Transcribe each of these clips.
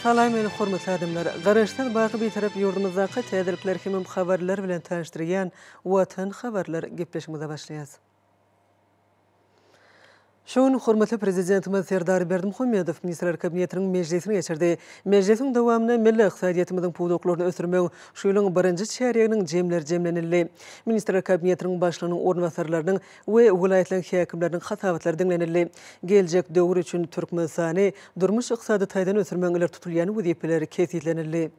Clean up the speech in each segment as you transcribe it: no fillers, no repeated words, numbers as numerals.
Salam meni hormatly adamlar. Garaşdan bağı bir taraf yurdumuzdaki tädirlikler hemem habarlar bilen tanıştırýan Watan habarlar gepleşmede başlaýar. Şoň hormatly prezidentimiz Serdar Berdimuhammedow Ministrler Kabinetiniň mejlisini geçirdi. Mejlisiň dowamyna milli iqtisadiýatymyzyň puwdaklaryny ösürmek şu ýylyň birinji çäreginiň jemlenildi. Ministrler Kabinetiniň başlygynyň ornwasarlarynyň we welaýatlanyň häkimleriniň hasabatlary dinlenildi. Geljek döwür üçin Türkmenistany durmuş iqtisady taýdan ösürmek iler tutulýan wezipleri kesitlenildi.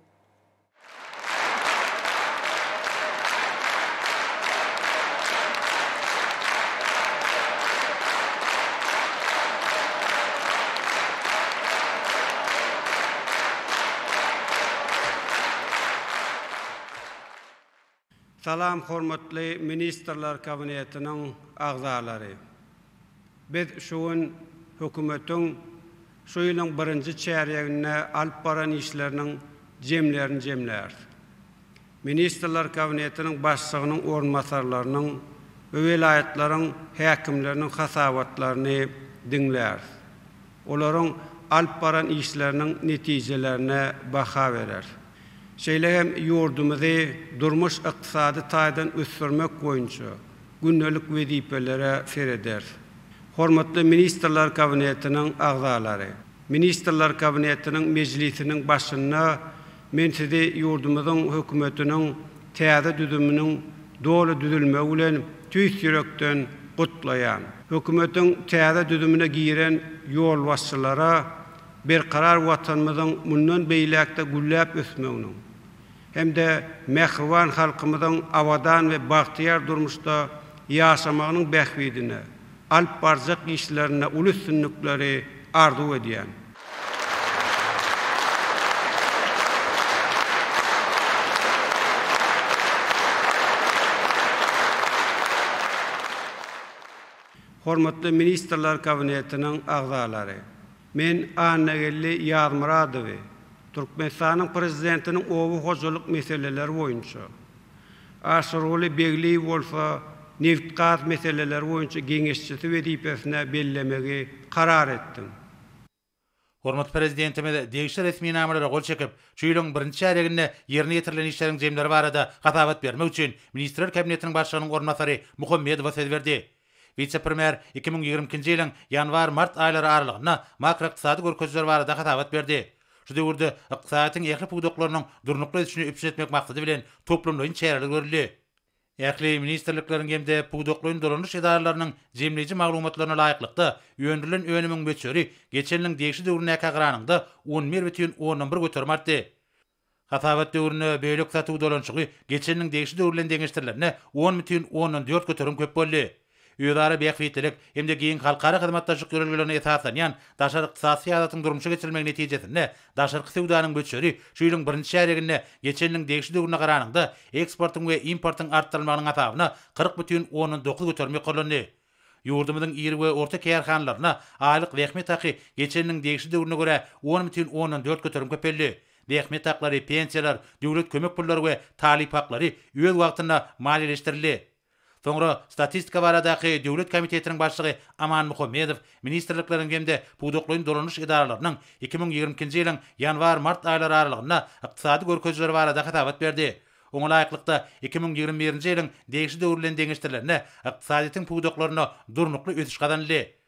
Salam hormatly Ministrler Kabinetiniň agzalary. Biz şuň hökümetiň şu ýylyň birinji çäregine alp baran işleriniň jemlerini jemlär. Ministrler Kabinetiniň başlygynyň ornwasarlarynyň we welaýatlaryň häkimleriniň hasabatlaryny dinlär. Olaryň alp baran işleriniň netijelerine baha berer. Şeýle hem yurdumuzy durmuş iqtisady taýdan ösürmek boýunça günnelik wezipelere sereder. Hormatly Ministrler Kabinetiniň agzalary, Ministrler Kabinetiniň mejlisiniň başyna men sizi yurdumyzyň hökümetiniň täze düzüminiň dolu düzülmegi bilen tüýs ýürekden gutlaýan. Hökümetiň täze düzümine giren ýol başçylara bir karar watanymyzyň mundan beýlekde gülläp ösmeginiň hem de mehriban halkımızın avadan ve bahtiyar durmuşta yaşamagynyň bähwidine, alp barzak işlerine ulüsünlükleri arzu edýän. Hormatly Ministrler Kabinetiniň agzalary, men Annagelli Ýazmuradowy Türkmenistanyň prezidentiniň owu hojalyk meseleleri boýunça aşyryly begli bolsa neft gaz meseleleri boýunça geňeşçisi wezipesine bellemegi karar etdim. Hormat prezidentimiz degişli resmi namelara gol çekip, şu ýylyň birinji çäreginde ýerine ýetirilen işleriň jemleri barada hasabat bermek üçin Ministrler Kabinetiniň başlygynyň ornwasary Muhammedow söz berdi. Vice-premier 2020-nji ýylyň ýanwar-mart aýlary aralygyna makroiqtisady görkezler barada hasabat berdi. Şu döwürde iqtisadyň ähli puwdaklarynyň durnukly üçin üpsetmek maksady bilen toplamlaryň çäreleri görüldi. Ähli ministrlikleriň hemde puwdaklaryň dolanyş edaralarynyň jemleýiji maglumatlaryna laýyklykda ýöndürilen önümiň beçeri geçenliň degişli döwrüne kagranyňda 11,11 götermädi. Hasabat döwrüne beýlek satuw dolanşygy geçenliň degişli döwrülen deňişdirlerine 10,14 göterim köp boldy. Ýödara bähwitlik hem de giň halkara hyzmatdaşlyk görelgelerine esaslanýan daşary iqtisady syýasatyň durmuşa geçirilmegi netijesinde daşarky sowdanyň göçeri şu ýylyň birinji çäreginde geçenliň degişli döwrüne garanyňda eksportyň we importyň artdyrylmagynyň hasabyna 40,19 götermek boldy. Ýurdumyzyň iri we orta kärhanlaryna aýlyk rehmet haky geçenliň degişli döwrüne göre 10,14 göterim köpeldi. Rehmet haklary, pensiýalar, döwlet kömek pullary we talip haklary öz wagtyna maliýeleşdirildi. Soňra statistika baradaky döwlet komitetiniň başlygy Aman Muhammedow ministrlikleriň hemde puwdaklaryň dolanyş edaralarynyň 2020-nji ýylyň ýanwar-mart aýlary aralygyna iqtisady görkezleri barada hasabat berdi. Oňa laýyklykda 2021-nji ýylyň degişli döwrülen deňişdirlerine iqtisadyň puwdaklaryna durnukly ösüş gazandy.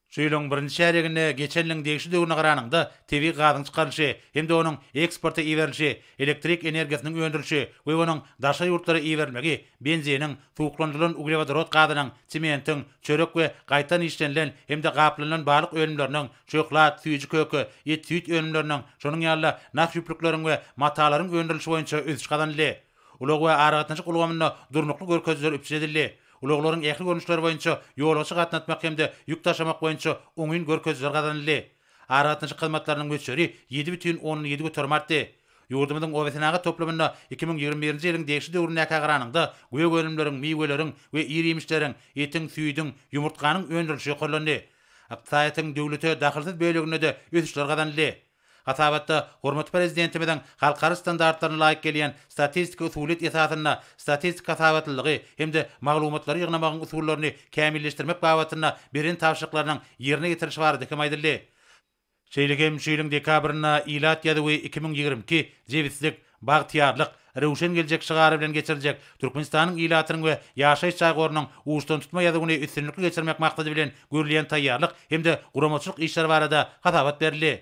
Şu ýylyň birinji çäreginde geçenliň degişli döwrüne garanyňda tebi gazyň çykaryşy hem de onuň eksporta iýerilişi, elektrik energiýasynyň öndürişi we onuň daşa ýurtlara iýerilmegi, benziniň, suwuklandyrylan uglevodorod gazynyň, sementiň, çörek we gaýtan işlenilen hem de gaplanan balyk önümleriniň, şoklat, süýji kökü, et süýt önümleriniň, şonuň ýaly naf ýüprekleriň we matalaryň öndürişi boýunça ösüş gazandy. Ulug we aragatynjy gulgamyna durnukly görkezler üpsedildi. Uluglaryň ähli görnüşleri boýunça ýolgaça gatnatmak hemde ýük taşamak boýunça oňyn görkezler gazanyldy. Aragatynjy hyzmatlarynyň göçeri 7,17 götermädi. Ýurdumyzyň owesynaga toplamynda 2021-nji ýylyň degişli döwrüne kagranyňda göýe gönümleriň, miweleriň we iri ýemişleriň, etiň, süýdiň, ýumurtkanyň öndürişi gollandy. Iqtisadyň döwlete dahylsyz beýlegine de ösüşler gazanyldy. Hasabatda hormat prezidentimiň halkara standartlaryna laýyk gelýän statistika usulet esasyna statistika hasabatlygy hemde maglumatlary ýygnamagyň usullaryny kämilleşdirmek babatyna beren tawşyklarynyň ýerine getirişi barady diýip aýdyldy. Şeýlekem şeýliň dekabryna ilat ýadywy 2022 jebitsizlik, bagtyarlyk, rewşen geljek şygary bilen geçiriljek Türkmenistanyň ilatynyň we ýaşaýyş çaýgorynyň uçdan tutma ýadygyny üstünlikli geçirmek maksady bilen görülen taýýarlyk hemde guramaçylyk işler barada hatabat berildi.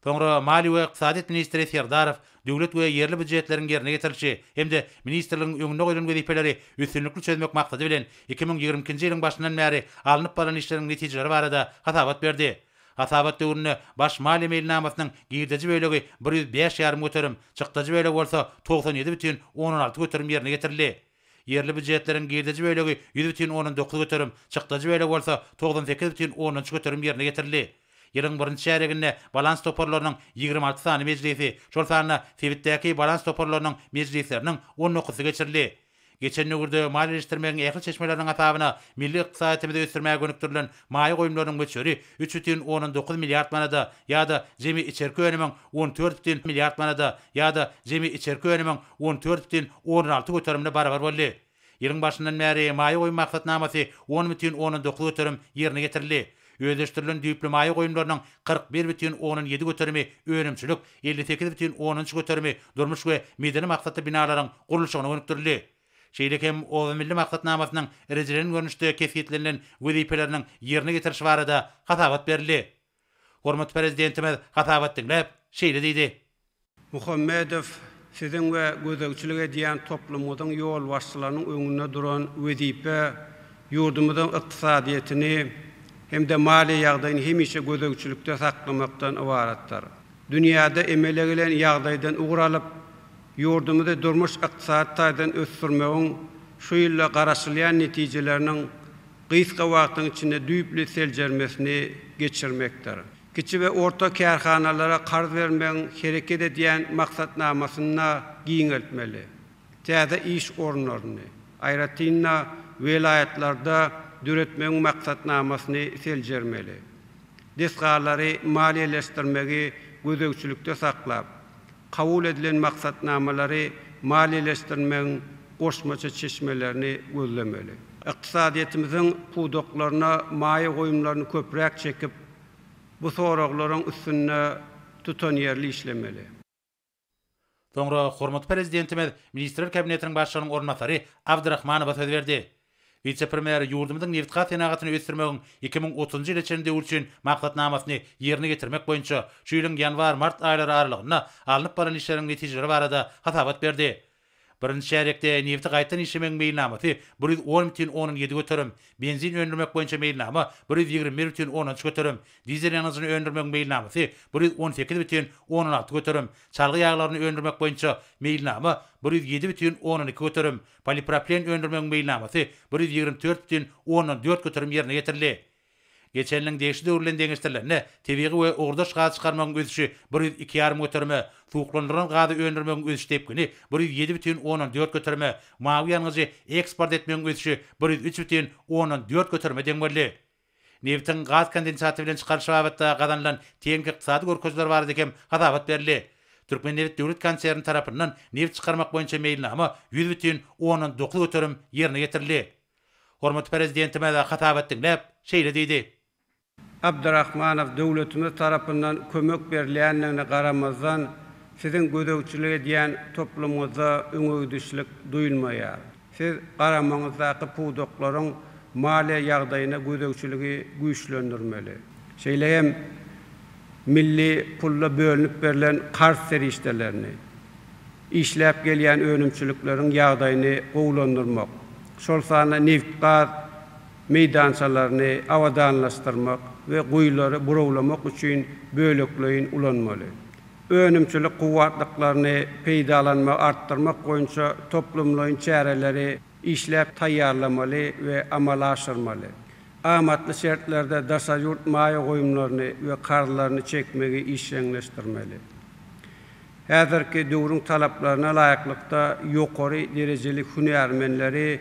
Soňra Mali we Iqtisadiýat ministri Serdarow döwlet we ýerli büdjetleriň ýerine getirilişi hemde ministrligiň öňüne goýulan wezipeleri üstünlikli çözmek maksady bilen 2022-nji ýylyň başyndan bäri alınıp baran işleriň netijeleri barada hatabat berdi. Hatabat döwründe baş mali meýilnamasynyň girdeji bölegi 105,5 göterim, çykdaji bölegi bolsa 97,16 göterim ýerine getirildi. Yerli büdjetleriň girdeji bölegi 100,19 göterim, çykdaji bölegi bolsa 98,13 göterim ýerine getirildi. Ýylyň birinji şäherinde balans toparlarynyň 26 sany mejlisi, şol sanyna Sewitdäki balans toparlarynyň mejlisleriniň 19-y geçirildi. Geçen ýylda maliýeleşdirmegiň ähli çeşmeleriniň atabyna milli ykdysadymy ösdürmäge gönükdirilen maýy goýumlarynyň göçeri 3,19 milliard manada ýa-da jemi içerki önümiň 14 milliard manada ýa-da jemi içerki önümiň 14,16 göterimine barabar boldy. Ýylyň başyndan bäri maýy goýum maksatnamasy 10,19 göterim ýerine getirildi. Öýleşdirilen diplomaýy goýumlarynyň 41,17 göterimi önümçilik, 58,10 göterimi durmuş we medeni maksatly binalaryň gurulşygyna gönükdirildi. Şeýlekem o milli maksatnamasynyň erejelerini görnüşde kefiýetlenen wezipeleriniň ýerine getirişi barada hatabat berildi. Hormat prezidentimiz hatabat dinläp şeýle diýdi. Muhammedow siziň we gözegçilik edýän toplumyň ýol başçylarynyň öňünde duran wezipe ýurdumyzyň ykdysadyýatyny hemde mali ýagdaýyny hemişe gözegçilikde saklamakdan ibaratdyr. Dünýäde emelegilen ýagdaýdan uguralyp ýurdumyzda durmuş ykdysady taýdan ösdürmegiň şu ýylla garaşylýan netijeleriniň gysga wagtyň içinde düýpli seljermesini geçirmekdir. Kiçi we orta kärhanalara qarz bermegiň hereket edýän maksatnamasyna giňeltmeli. Täze iş orunlaryny, aýratynna welaýatlarda döretmegiň maksatnamasyny seljermeli. Desgalary maliýeleşdirmegi gözegçilikde saklap, kabul edilen maksatnamalary maliýeleşdirmegiň goşmaça çeşmelerini gözlemeli. Ykdysadyýetimiziň pudoklaryna maýy goýumlaryny köprek çekip, bu soraklaryň üstüne tutan ýerli işlemeli. Soňra hormat prezidentimiz Ministrler Kabinetiniň başçylygynyň ornatary Abdurrahmanow söz berdi. Vice-premier ýurdumyzyň neft-gaz senagatyny ösdürmegiň 2030-njy ýyl içinde üçin maksatnamasyny ýerine getirmek boýunça şu ýylyň ýanwar-mart aýlary aralygyna alınıp baran işleriň netijeleri barada hatabat berdi. Birinji şäherlikde nefti gaýtan işlemegiň meýilnamasy 110,17 göterim, benzin öndürmek boýunça meýilnama 121,13 göterim, dizel ýanyjyny öndürmek meýilnamasy 118,16 göterim, çalgy ýaglaryny öndürmek boýunça meýilnama 107,12 göterim, polipropilen öndürmek meýilnamasy 124,14 göterim ýerine getirildi. Geçenliň degişli döwürlen deňişdirlerine tebiği we ogdaş gaz çykarmagyň özüşi 102,5 göterime, suwuklandyran gazy öndürmegiň özüşi tepkini 107,14 göterime, mawy ýanyjy eksport etmegiň özüşi 103,14 göterime deňberli. Neftin gaz kondensaty bilen çykarşy wagtda gazanlan teňki ykdysady görkezler bar dikem hatabat berildi. Türkmen Neft Döwlet Konserni tarapyndan neft çykarmak boýunça meýilnama 100,19 göterim ýerine getirildi. Hormat prezidentimiz hatabat dinläp şeýle diýdi. Abdurrahmanow döwletimiz tarapyndan kömek berilýänine garamazdan siziň gözegçilik edýän toplumyňyza öňüdüşlik duýulmaýar. Siz garamaňyzdaky pudoklaryň maliýe ýagdaýyna gözegçiligi güýçlendirmeli. Şeýlehem milli pulla bölünip berilen qarz serişdelerini, işläp gelýän önümçilikleriň ýagdaýyny gowlandyrmak, şol sanyna neft-gaz meýdançalaryny awadanlaşdyrmak we guýlary burawlamak üçin bölekleýin ulanmaly. Önümçilik guwatlyklaryny peýdalanma artdyrmak boýunça toplumlaryň çäreleri işläp taýýarlamaly we amala aşyrmaly. Amatly şertlerde daşaýurt maýy goýumlaryny we qarzlaryny çekmegi işleňleşdirmeli. Häzirki döwrüň talaplaryna laýyklykda ýokary derejeli hünärmenleri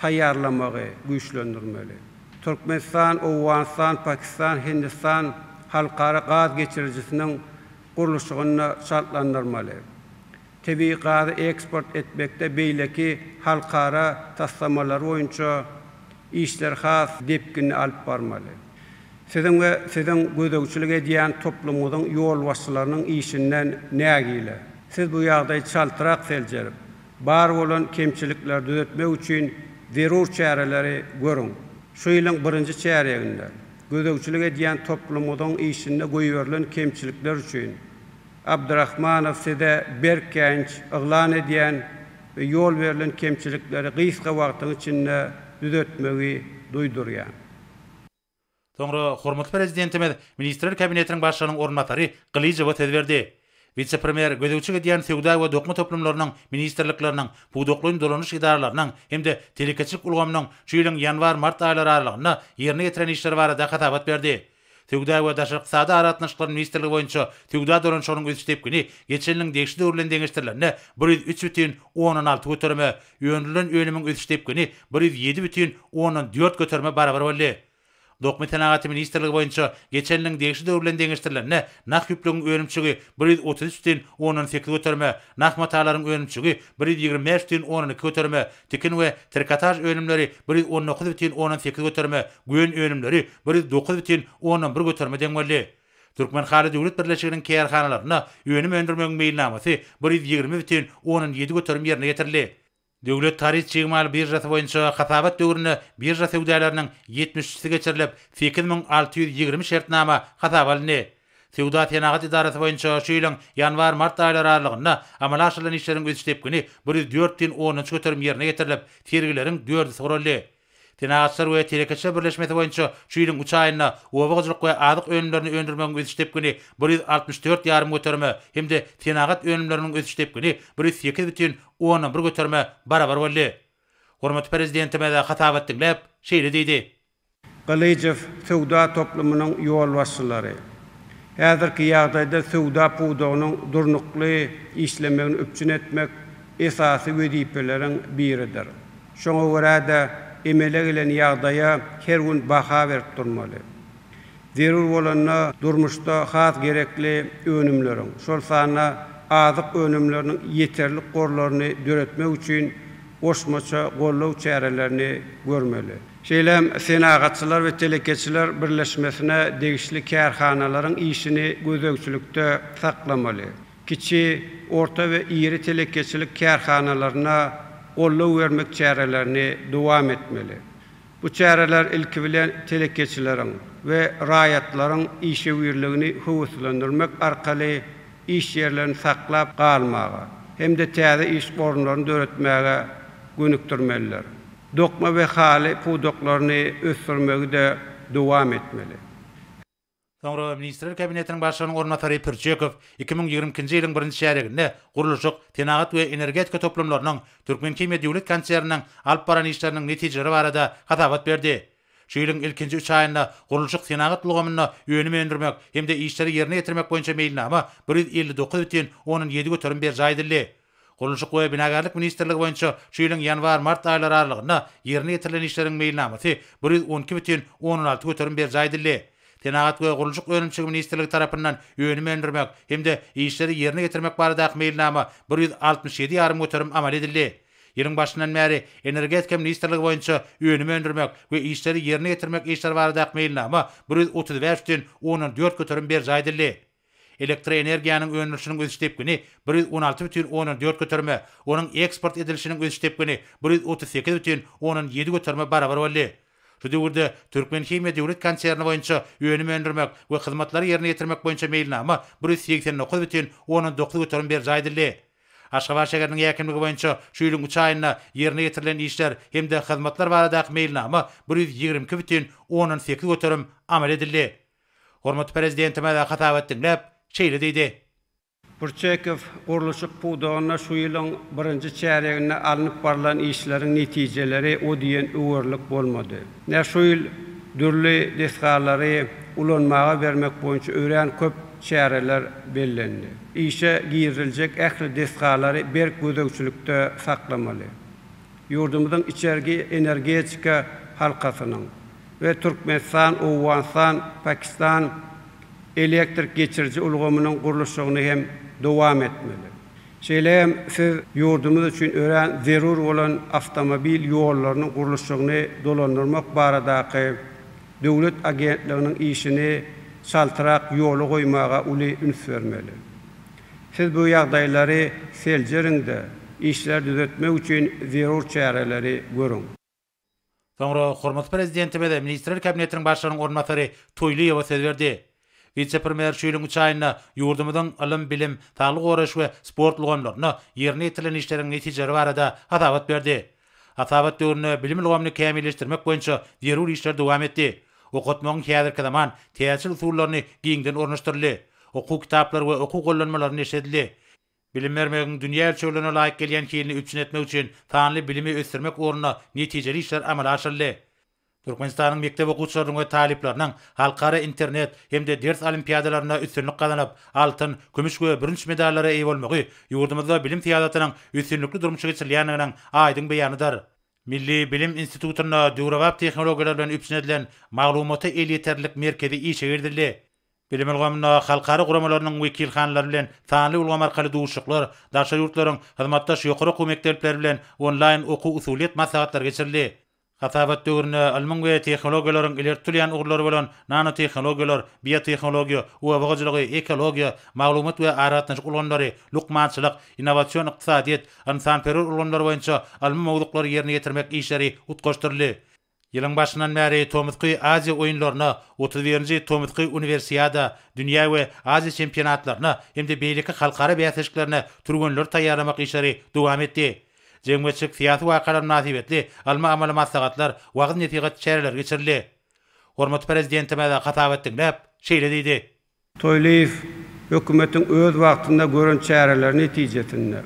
taýýarlamagy güýçlendirmeli. Türkmenistan, Owganistan, Pakistan, Hindistan halkara gaz geçiricisiniň gurulşygyny şartlandyrmaly. Tebii gazy eksport etmekde beýleki halkara taslamalary boýunça işler has depkini alyp barmaly. Sizin ve sizin gözökçülük ediyen toplumumuzun yol başçılarının işinden nägile. Siz bu ýagdaý çaltyrak seljerip, bar bolan kemçilikler düzeltmek üçin zerur çäreleri görün. Şu ýylyň 1-nji çäreginde gözökçülük ediyen toplumumuzun işinde goýberlen kemçilikler üçin Abdurrahmanow size berkenç ıglan ediyen ve yol verilen kemçilikleri gysga wagtyň içinde düzeltmegi duýdurýar. Soňra hormatly prezidentimiz Ministrler Kabinetiniň başlygynyň ornatary Gylyjewa söz berdi. Vice-premier gözökçülük ediyen Söwda we Dokma toplumlarynyň ministrlikleriniň, puwdoklyň dolanyş idaralarynyň hemde telekeçilik ulgamynyň şu ýylyň ýanwar-mart aýlary aralygyna ýerine getiren işleri barada hatabat berdi. Söwda we Daşary iqtisady aratnaşyklary ministrligi boýunça Söwda dolanşygynyň özüşdepkini geçen ýylyň degişli döwürlen deňeşdirilerine 103,16 göterme, ýönülen ölümiň özüşdepkini 107,14 göterme barabar boldy. Dokma Tenagaty ministrligi boýunça geçen ýylyň degişli döwürlen deňeşdirilerine nak ýüplegiň ölümçügi 133,18 göterme, nak matalaryň ölümçügi 125,12 göterme, tekin we trikotaj ölümleri 119,18 göterme, güýen ölümleri 109,11 göterme deň boldy. Türkmen Hally Döwlet Birleşiginiň kärhanalarına öňüm öndürmegiň meýilnamasy 120,17 göterme ýerine getirildi. Döwlet tarih çygmaly birjasy boýunça hatabat döwrüne birja sewdalarynyň 70-si geçirilip 8620 şertnama hatap alındy. Söwda Tenagat idarasy boýunça şu ýylyň ýanwar-mart aýlary aralygyna amala aşyrylan işleriň özüşdepkini 104,10 göterme ýerine getirilip tergileriň 4-i soruldy. Tenagatçylar we Telekeçe birleşmesi boýunça şu ýylyň 3 aýyna obagajylyk we adyk önümlerini öndürmegiň özüşdepkini 164,5 göterme hemde Tenagat önümleriniň özüşdepkini 108,11 göterme barabar boldy. Hormatly prezidentime de hatabat dinläp şeýle diýdi. Gylyjew Söwda toplumynyň ýol başçylary häzirki ýagdaýda Söwda puwdogynyň durnukly işlemegini öpçün etmek esasy wezipeleriň biridir. Şoňa görä de emele gelen ýagdaýa her gün baha berip durmaly. Zerur bolanyna durmuşda has gerekli önümleriň, şol sana azyk önümleriniň ýeterli gorlaryny döretmek üçin oşmaça gollaw çärelerini görmeli. Şeýlem senagatçylar we telekeçiler birleşmesine degişli kärhanalaryň işini gözökçülükde saklamaly. Kiçi, orta we iri telekeçilik kärhanalaryna gollaw bermek çärelerini dowam etmeli. Bu çäreler ilki bilen telekeçileriň we raýatlaryň işe wirligini howslandyrmak arkaly iş yerlerini saklap galmaga hemde täze iş orunlaryny döretmäge gönükdirmeliler. Dokma we Hally puwdoklaryny ösürmegi de dowam etmeli. Soňra Ministrler Kabinetiniň başlygynyň ornatary Pirçekow 2020-nji ýylyň 1-nji şäherinde gurulşyk, tenagat we energetika toplumlarynyň Türkmen Kimya Döwlet Konserniň alyp baran işleriniň netijeleri barada hatabat berdi. Şu ýylyň ilkinji 3 aýynda gurulşyk tenagat ulgamyny öňüme öndürmek hemde işleri ýerine ýetirmek boýunça meýilnama 159,17 göterme berýär. Gurulşyk we binagarlyk ministrligi boýunça şu ýylyň ýanwar-mart aýlary aralygyna ýerine ýetirilen işleriň meýilnamasy 112,16 göterme berýär. Tenagat we gurulşyk önümçüligi ministrligi tarapyndan öňüme öndürmek hemde işleri ýerine ýetirmek barada meýilnama 167,5 göterme amal edildi. Ýylyň başyndan bäri energetika ministrligi boýunça öňüme öndürmek we işleri ýerine ýetirmek işleri barada meýilnama 135,14 göterme berýär. Elektr energiýanyň öňürüşiniň özüşdepkini 116,14 göterme, onuň eksport edilişiniň özüşdepkini 138,17 göterme barabar boldy. Şu döwürde Türkmen Kimya Döwlet Konserni boýunça öňüme öndürmek we hyzmatlary ýerine ýetirmek boýunça meýilnama 189,19 göterme berýär. Aşgabat şäheriniň ýakynlygy boýunça şu ýylyň 3 aýyna ýerine ýetirilen işler hemde hyzmatlar barada meýilnama 122,18 göterme amal edildi. Hormatly prezidentime de hatabat dinläp şeýle diýdi. Pirçekow gurulşyk puwdogyna şu ýylyň 1-nji çäreginde alınıp barılan işleriň netijeleri o diýen öwürlik bolmady. Nä şu ýyl dürli desgalary ulanmaga bermek boýunça öýren köp çäreler bellendi. İşe giriljek ähli desgalary berk gözökçülükde saklamaly. Ýurdumyzyň içergi energetika halkasynyň we Türkmenistan, Owganistan, Pakistan elektrik geçirici ulgamynyň gurulşygyny hem dowam etmeli. Şeýle siz ýurdumyz üçin ören zerur bolan avtomobil ýollarynyň gurulşygyny dolandyrmak baradaky döwlet agentliginiň işini saltyrak ýoly goýmaga uly üns bermeli. Siz bu ýagdaýlary seljeriňde işler düzeltmek üçin zerur çareleri görüň. Soňra hormat prezidentime de Ministrler Kabinetiniň başlygynyň ornatary Toýlyýew söz berdi. Vice-premier şüýlüň çaýyna ýurdumyzyň ilim, bilim, saglyk goraş we sport lugamaryna ýerine ýetirilen işleriň netijeleri barada hatabat berdi. Hatabat döwrüne bilim lugamyny kämilleşdirmek boýunça zerur işler dowam etdi. Okutmagyň häzirki zaman täsir usullaryny giňden ornaşdyrly. Oku kitaplary we oku gollanmalaryny eşedildi. Bilim bermegiň dünýä ölçeglerine laýyk gelýän kilini üpçün etmek üçin tanly bilimi ösdürmek ornuna netijeli işler amala aşyrly. Türkmenistanyň mektep okuwçylarynyň we talipleriniň halkara internet hemde ders olimpiadalaryna üstünlük kazanyp altyn, gümüş we birinçi medallara eýe bolmagy ýurdumyzda bilim tiýadatynyň üstünlükli durmuşa geçirilýäniňiň aýdyň beýanydyr. Milli Bilim Institututyna döwrewap tehnologiýalar bilen üpçün edilen maglumaty elýeterlik merkezi işe girdildi. Bilim ulgamyna halkara guramalarynyň wekilhanlary bilen sanly ulgam arkaly duşuklar, daşa ýurtlaryň hyzmatdaş ýokary okuw mekdepleri bilen online okuw usuliýet maslahatlar geçirildi. Hatabat döwrüne ilmiň we tehnologiýalaryň ilertilýän ugrlary bolan nanotehnologiýalar, biotehnologiýa, uwabagyjylygy, ekologiýa, maglumat we aratnaşyk ulgamlary, lukmançylyk, innovasiýon ykdysadyýet, insanperwer ulgamlary boýunça ilmi mowduklary ýerine ýetirmek işleri utgaşdyrly. Ýylyň başyndan bäri Tomutky Aziýa oýunlaryna, 31-nji Tomutky Universiada, dünýä we Aziýa çempionatlaryna hemde beýleki halkara bäsleşiklerine turgenler taýýarlamak işleri dowam etdi. Jemgyçlik syýasy wakalar nasibetli, alma amaly maslahatlar, wagt netigat çäreler geçirildi. Hormat prezidentime de hatabat dinläp, şeýle diýdi. Toýlýew hökümetiň öz wagtynda gören çäreler netijesinde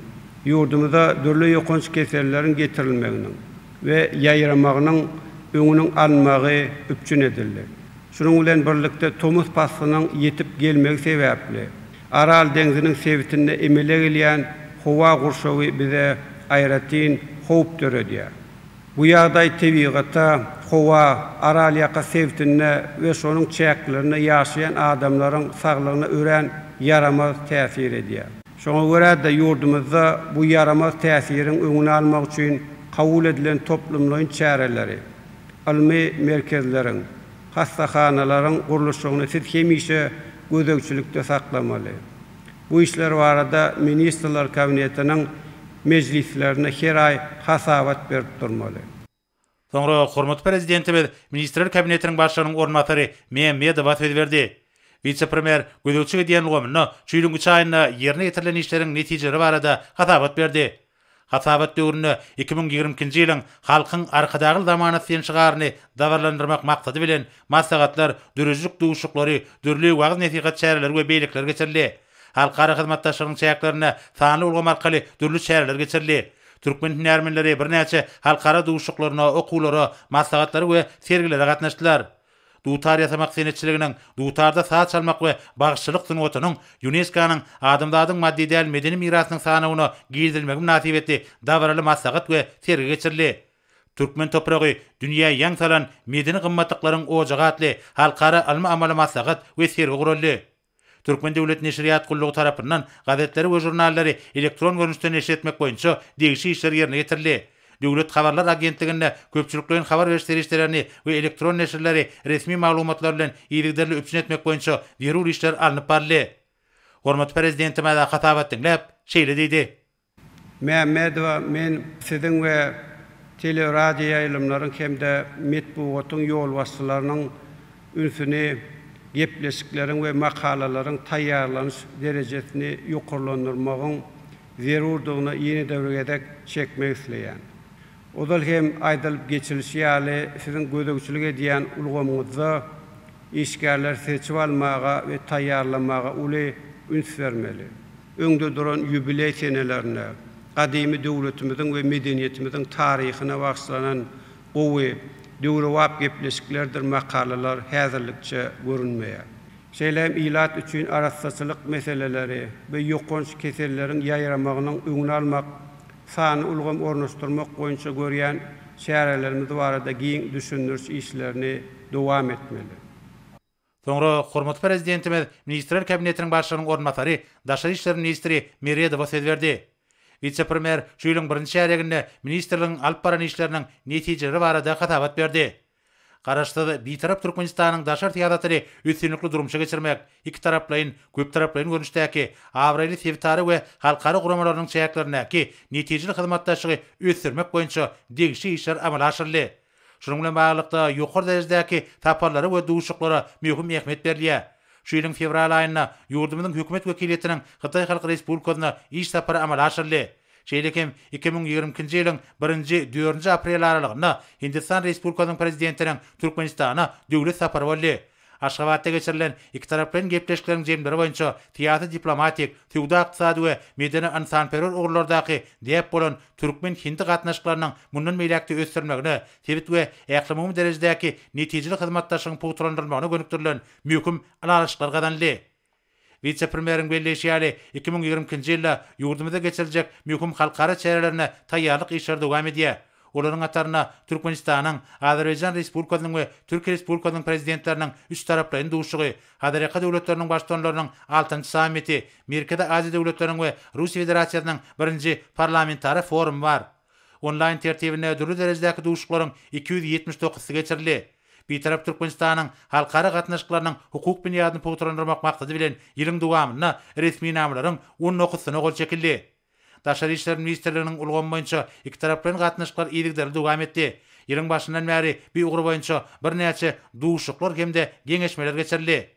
ýurdumyzda dürli ýokunç keserleriň getirilmeginiň we ýaýramagynyň öňüniň almagy üpçün edildi. Şunuň bilen birlikde Tomuz passynyň ýetip gelmegi sebäpli Aral deňziniň sebitinde emele gelýän howa gurşawy bize aýratyn howp töredýär. Bu ýagdaý tebigatda howa Aral ýaka sebitinde we şonuň çäklerini ýaşaýan adamlaryň saglygyna ören yaramaz täsir edýär. Şoňa görä de ýurdumyzda bu yaramaz täsiriň öňüni almak üçin kabul edilen toplumlaryň çäreleri, ilmi merkezleriň, hastahanalaryň gurulşygyny siz hemişe gözegçilikde saklamaly. Bu işler barada Ministrler Kabinetiniň meclislerine her ay hasabat berip durmaly. Soňra hormat prezidentimiz Ministrler Kabinetiniň başlygynyň ornatary Mehmedow söz berdi. Vice-premier gözegçi diýen lugamaryna şüýlüň çaýyna ýerine ýetirilen işleriň netijeleri barada hasabat berdi. Hasabat döwrüne 2020-nji ýylyň halkyň arkadagy zamanaty şygaryny dawarlandyrmak maksady bilen maslahatlar, dürüjlük duşuklary, dürli wagt netigat çäreler we beýlikler geçirildi. Halkara hyzmatdaşlaryň çäklerine sanly ulgam arkaly dürli çäreler geçirildi. Türkmen hünärmenleri bir näçe halkara duşuklaryna, okuwlara, maslahatlary we sergilere gatnaşdylar. Dutar ýasamak senetçiliginiň, dutarda saat çalmak we bagşçylyk sunwatynyň UNESCO-nyň adamdadyň maddi däl medeni mirasynyň sanawyna girdilmegi nasibetli dawraly maslahat we sergi geçirildi. Türkmen topragy dünýä ýang salan medeni gymmatlyklaryň ojagy atly halkara alma amaly maslahat we sergi guruldy. Türkmen Döwlet Neşriyat Gullugy tarapyndan gazetleri we jurnallary elektron görnüşde neşr etmek boýunça degişi işler ýerine ýetirildi. Döwlet Habarlar Agentliginde köpçüliklerin habar berişlerini we elektron neşirleri resmi maglumatlar bilen ýygyderli üpçün etmek boýunça zerur işler alınıp barly. Hormat prezidentime de hatabat dinläp, şeýle diýdi. Mehmedow, men siziň we teleradio ýaýlymlaryň hemde metbuatyň ýol wasylarynyň ünsüni, gepleşikleriň we makalalaryň taýýarlanyş derejesini ýokarlandyrmagyň zerurdygyna ýeni döwregedek çekmek isleýän. Odal hem aýdalyp geçirilişi ýaly siziň gözegçilik edýän ulgamyňyzda işgärler seçip almaga we taýýarlamaga uly üns bermeli. Öňde duran ýubiley senelerine, gadymy döwletimiziň we medeniýetimiziň taryhyna bagşlanan gowy döwrewap gepleşiklerdir makalalar häzirlikçe görünmeýär. Şeýlem ilat üçin arassaçylyk meseleleri we ýokunç keserleriň ýaýramagynyň öňüni almak, sany ulgam ornaşdyrmak boýunça görýän çärelerimiz barada giň düşündürüş işlerini dowam etmeli. Soňra hormat prezidentimiz Ministrler Kabinetiniň başlygynyň ornatary, Daşary işleri ministri Mehmedow söz berdi. Vice-premier şu ýylyň birinçi ýerinde ministrligiň alyp baran işleriniň netijeleri barada hatabat berdi. Garaşda bir tarap Türkmenistan'ın daşar tiyadatını üstünlüklü durumuşa geçirmek, iki taraplayın, köp taraplayın görünüşdäki avraylı sevtari we halkara guramalarının çayaklarındaki netijeli hyzmatdaşlygy ösürmek boýunça degişi işler amala aşyrly. Şunun bilen baglanykda ýokary derejedäki taparlary we duşuklara möhüm ähmiýet berilýär. Şu ýylyň fevral aýynda ýurdumyzyň hökümet wekiliyetiniň Hytaý Halk Respublikasyna iş sapary amala aşyrly. Şeýlekem 2020-nji ýylyň 1-4 aprel aralygynda Hindistan Respublikasynyň prezidentiniň Türkmenistana döwlet sapary boldy. Aşgabatda geçirilen iki taraplaryň gepleşikleriniň jemleri boýunça tiýatry diplomatik, töwda ykdysady we medeni insanperwer ugurlardaky diýip bolan türkmen hindi gatnaşyklarynyň mundan meýlekde ösdürmegine, tebit we äqlimumy derejedäki netijeli hyzmatdaşlygyň puwturlandyrmagyna gönükdirilen möhüm alaşyklar gadanly. Vice-premieriň belleşýäli 2020-nji ýylda ýurdumyzda geçiriljek möhüm halkara çärelerine taýýarlyk işleri dowam edýär. Olaryň ataryna Türkmenistanyň, Azerbaýjan Respublikasynyň we Türkiýe Respublikasynyň prezidentleriniň üç taraplaryň duşugy, Hadaraka döwletleriniň başdanlarynyň 6-njy sammiti, Merkezi Aziýa döwletleriniň we Russiýa Federatsiýasynyň 1-nji parlamentary forum bar. Online tertibinde dürli derejedäki duşuklaryň 279-sy geçirildi. Bir tarap Türkmenistanyň halkara gatnaşyklarynyň hukuk büniýadyny puwturlandyrmak maksady bilen ýylyň dowamyna resmi namalaryň 19-syna gol çekildi. Daşary işler ministrliginiň ulgamy boýunça iki taraplaryň gatnaşyklar iýligleri dowam etdi. Ýylyň başyndan bäri bir ugry boýunça bir näçe duşuklar hemde geňeşmeler geçirildi.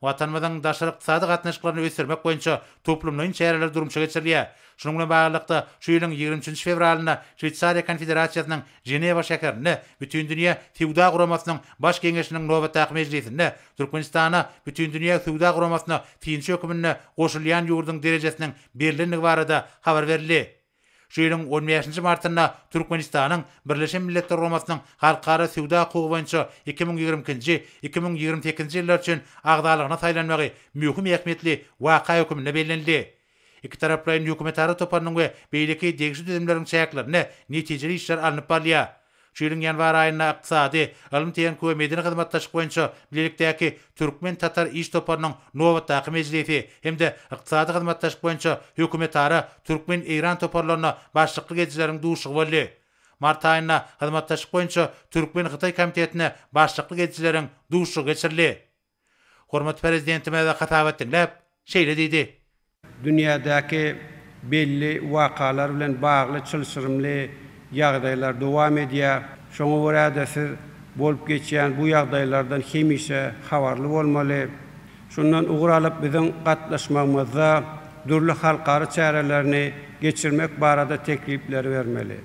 Watanymyzyň daşary ykdysady gatnaşyklaryny ösürmek boýunça toplumlaryň çäreler durumçy geçirilýär. Şunun bilen baglykda şu ýylyň 23 fevralynda Şweýçariýa Konfederatsiýasynyň Jenewa şäherinde bütün dünýä Tewda guramasynyň baş geňeşiniň nowbatdaky mejlisinde Türkmenistana bütün dünýä Tewda guramasyna tinç hökümine goşulýan ýurduň derejesiniň berilendigi barada habar berildi. Şu ýylyň 15-nji martynda Türkmenistanyň Birleşen Milletler Guramasynyň halkara Tewda hukugy boýunça 2020-nji 2028-nji ýyllar üçin agdalygyna saýlanmagy möhüm ähmiýetli waka hökümine bellenildi. İki taraplaryň hökümetary toparnyň we beýleki degişli düzümleriň çäklerini netijeli işler alınıp barýar. Şu ýylyň ýanwar aýynda ykdysady, ylym-täýin we medeni hyzmatdaşlyk boýunça bilelikdäki türkmen tatar iş toparnyň nowatdaky mejlisi hemde ykdysady hyzmatdaşlyk boýunça hökümetary türkmen Eýran toparlaryna başlyklyk edijleriň duşugy boldy. Mart aýynda hyzmatdaşlyk boýunça türkmen Hytaý komitetine başlyklyk edijleriň duşugy geçirildi. Hormat prezidentime we hatabat dinläp şeýle diýdi. Dünyadaki belli wakalar bilen bagly çylşyrymly ýagdaýlar dowam edýär. Şoňa görä de siz bolup geçýän bu ýagdaýlardan hemişe habarly bolmaly. Şundan ugur alyp biziň gatnaşmamyzda dürli halkara çärelerini geçirmek barada teklipler vermeli.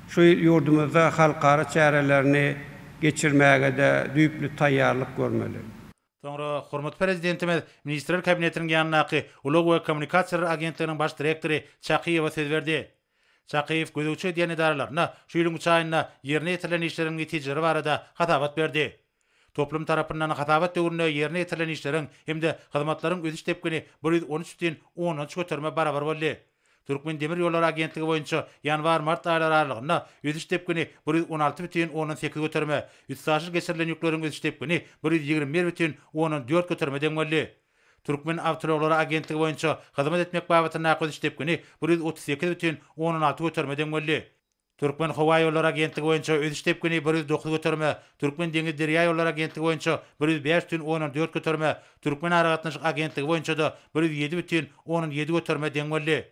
Şu ýurdumyzda halkara çärelerini geçirmäge de düýpli taýýarlyk görmeli. Sonra hormat prezidentimiz Ministrler Kabinetiniň ýanynaky Ulug we Kommunikasiýalar Agentliginiň baş direktori Çakyýewa söz berdi. Çakyýew gözükçü diýen idaralaryna şu ýylyň çaýynda ýerine ýetirilen işleriň netijeleri barada hatabat berdi. Toplum tarapyndan hatabat döwründe ýerine ýetirilen işleriň hemde hyzmatlaryň ödüş tepkini 113,10 göterme barabar boldy. Türkmen Demir Ýollary Agentligi boýunça ýanwar-mart aýlary aralygynda ödüş tepkini 116,18 göterme, üstaşyl geçirilen ýükleriň ödüş tepkini 121,14 göterme deň boldy. Türkmen Awtomobilleri Agentligi boýunça hyzmat etmek babatyna ödüş tepkini 138,16 göterme deň boldy. Türkmen Hawa Ýollary Agentligi boýunça ödüş tepkini 109 göterme, Türkmen Deňiz Derýa Ýollary Agentligi boýunça 105,14 göterme, Türkmen Ara Gatnaşyk Agentligi boýunça da 107,17 göterme deň boldy.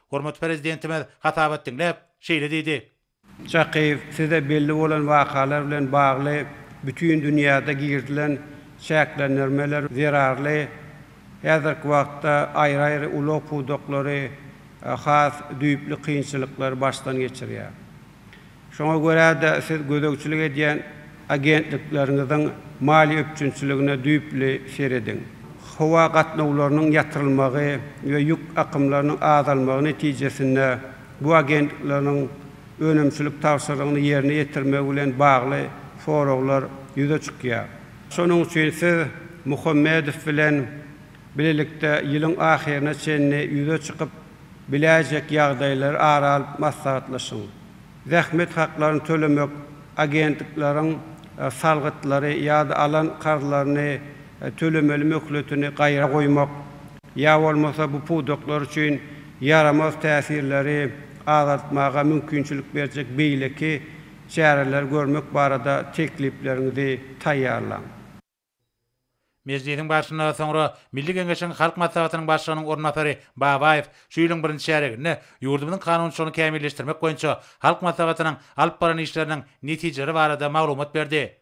Hormat prezidentimiz hatabat dinläp şeýle diýdi. Çakyýew size belli bolan wakalar bilen bagly bütün dünýäde girdilen çäklendirmeler zerarly. Häzirki wagtda aýry-aýry ulug puwdoklary has düýpli kynçylyklar başdan geçirýär. Şoňa görä de siz gözegçilik edýän agentlikleriňiziň mali öpçünçiligine düýpli seredin. Hawa gatnawlarynyň ýatyrylmagy we ýük akymlarynyň azalmagy netijesinde bu agentlikleriň önemsilik tawsyrlygyny ýerine ýetirmek bilen bagly forumlar ýüze çykýar. Şonuň üçin siz Muhammedow bilen bilelikde ýylyň ahirine çenli ýüze çykyp biläjek ýagdaýlar aralyp maslahatlaşyň. Zähmet haklaryny tölemek agentlikleriň salgytlary ýa-da alan karlaryny tölemeli möhletini gaýra goýmak ýa bolmasa bu puwdoklar üçin yaramaz täsirleri azaltmaga mümkinçilik berjek beýleki çäreler görmek barada tekliplerinizi taýýarlaň. Meclisiň başyna soňra Milli Geňeşiň Halk Maslahatynyň başlygynyň ornatary Babaýew şu ýylyň 1-nji çäreginde ýurdumyň kanunçylygyny kämilleşdirmek boýunça Halk Maslahatynyň alyp baran işleriniň netijeleri barada maglumat berdi.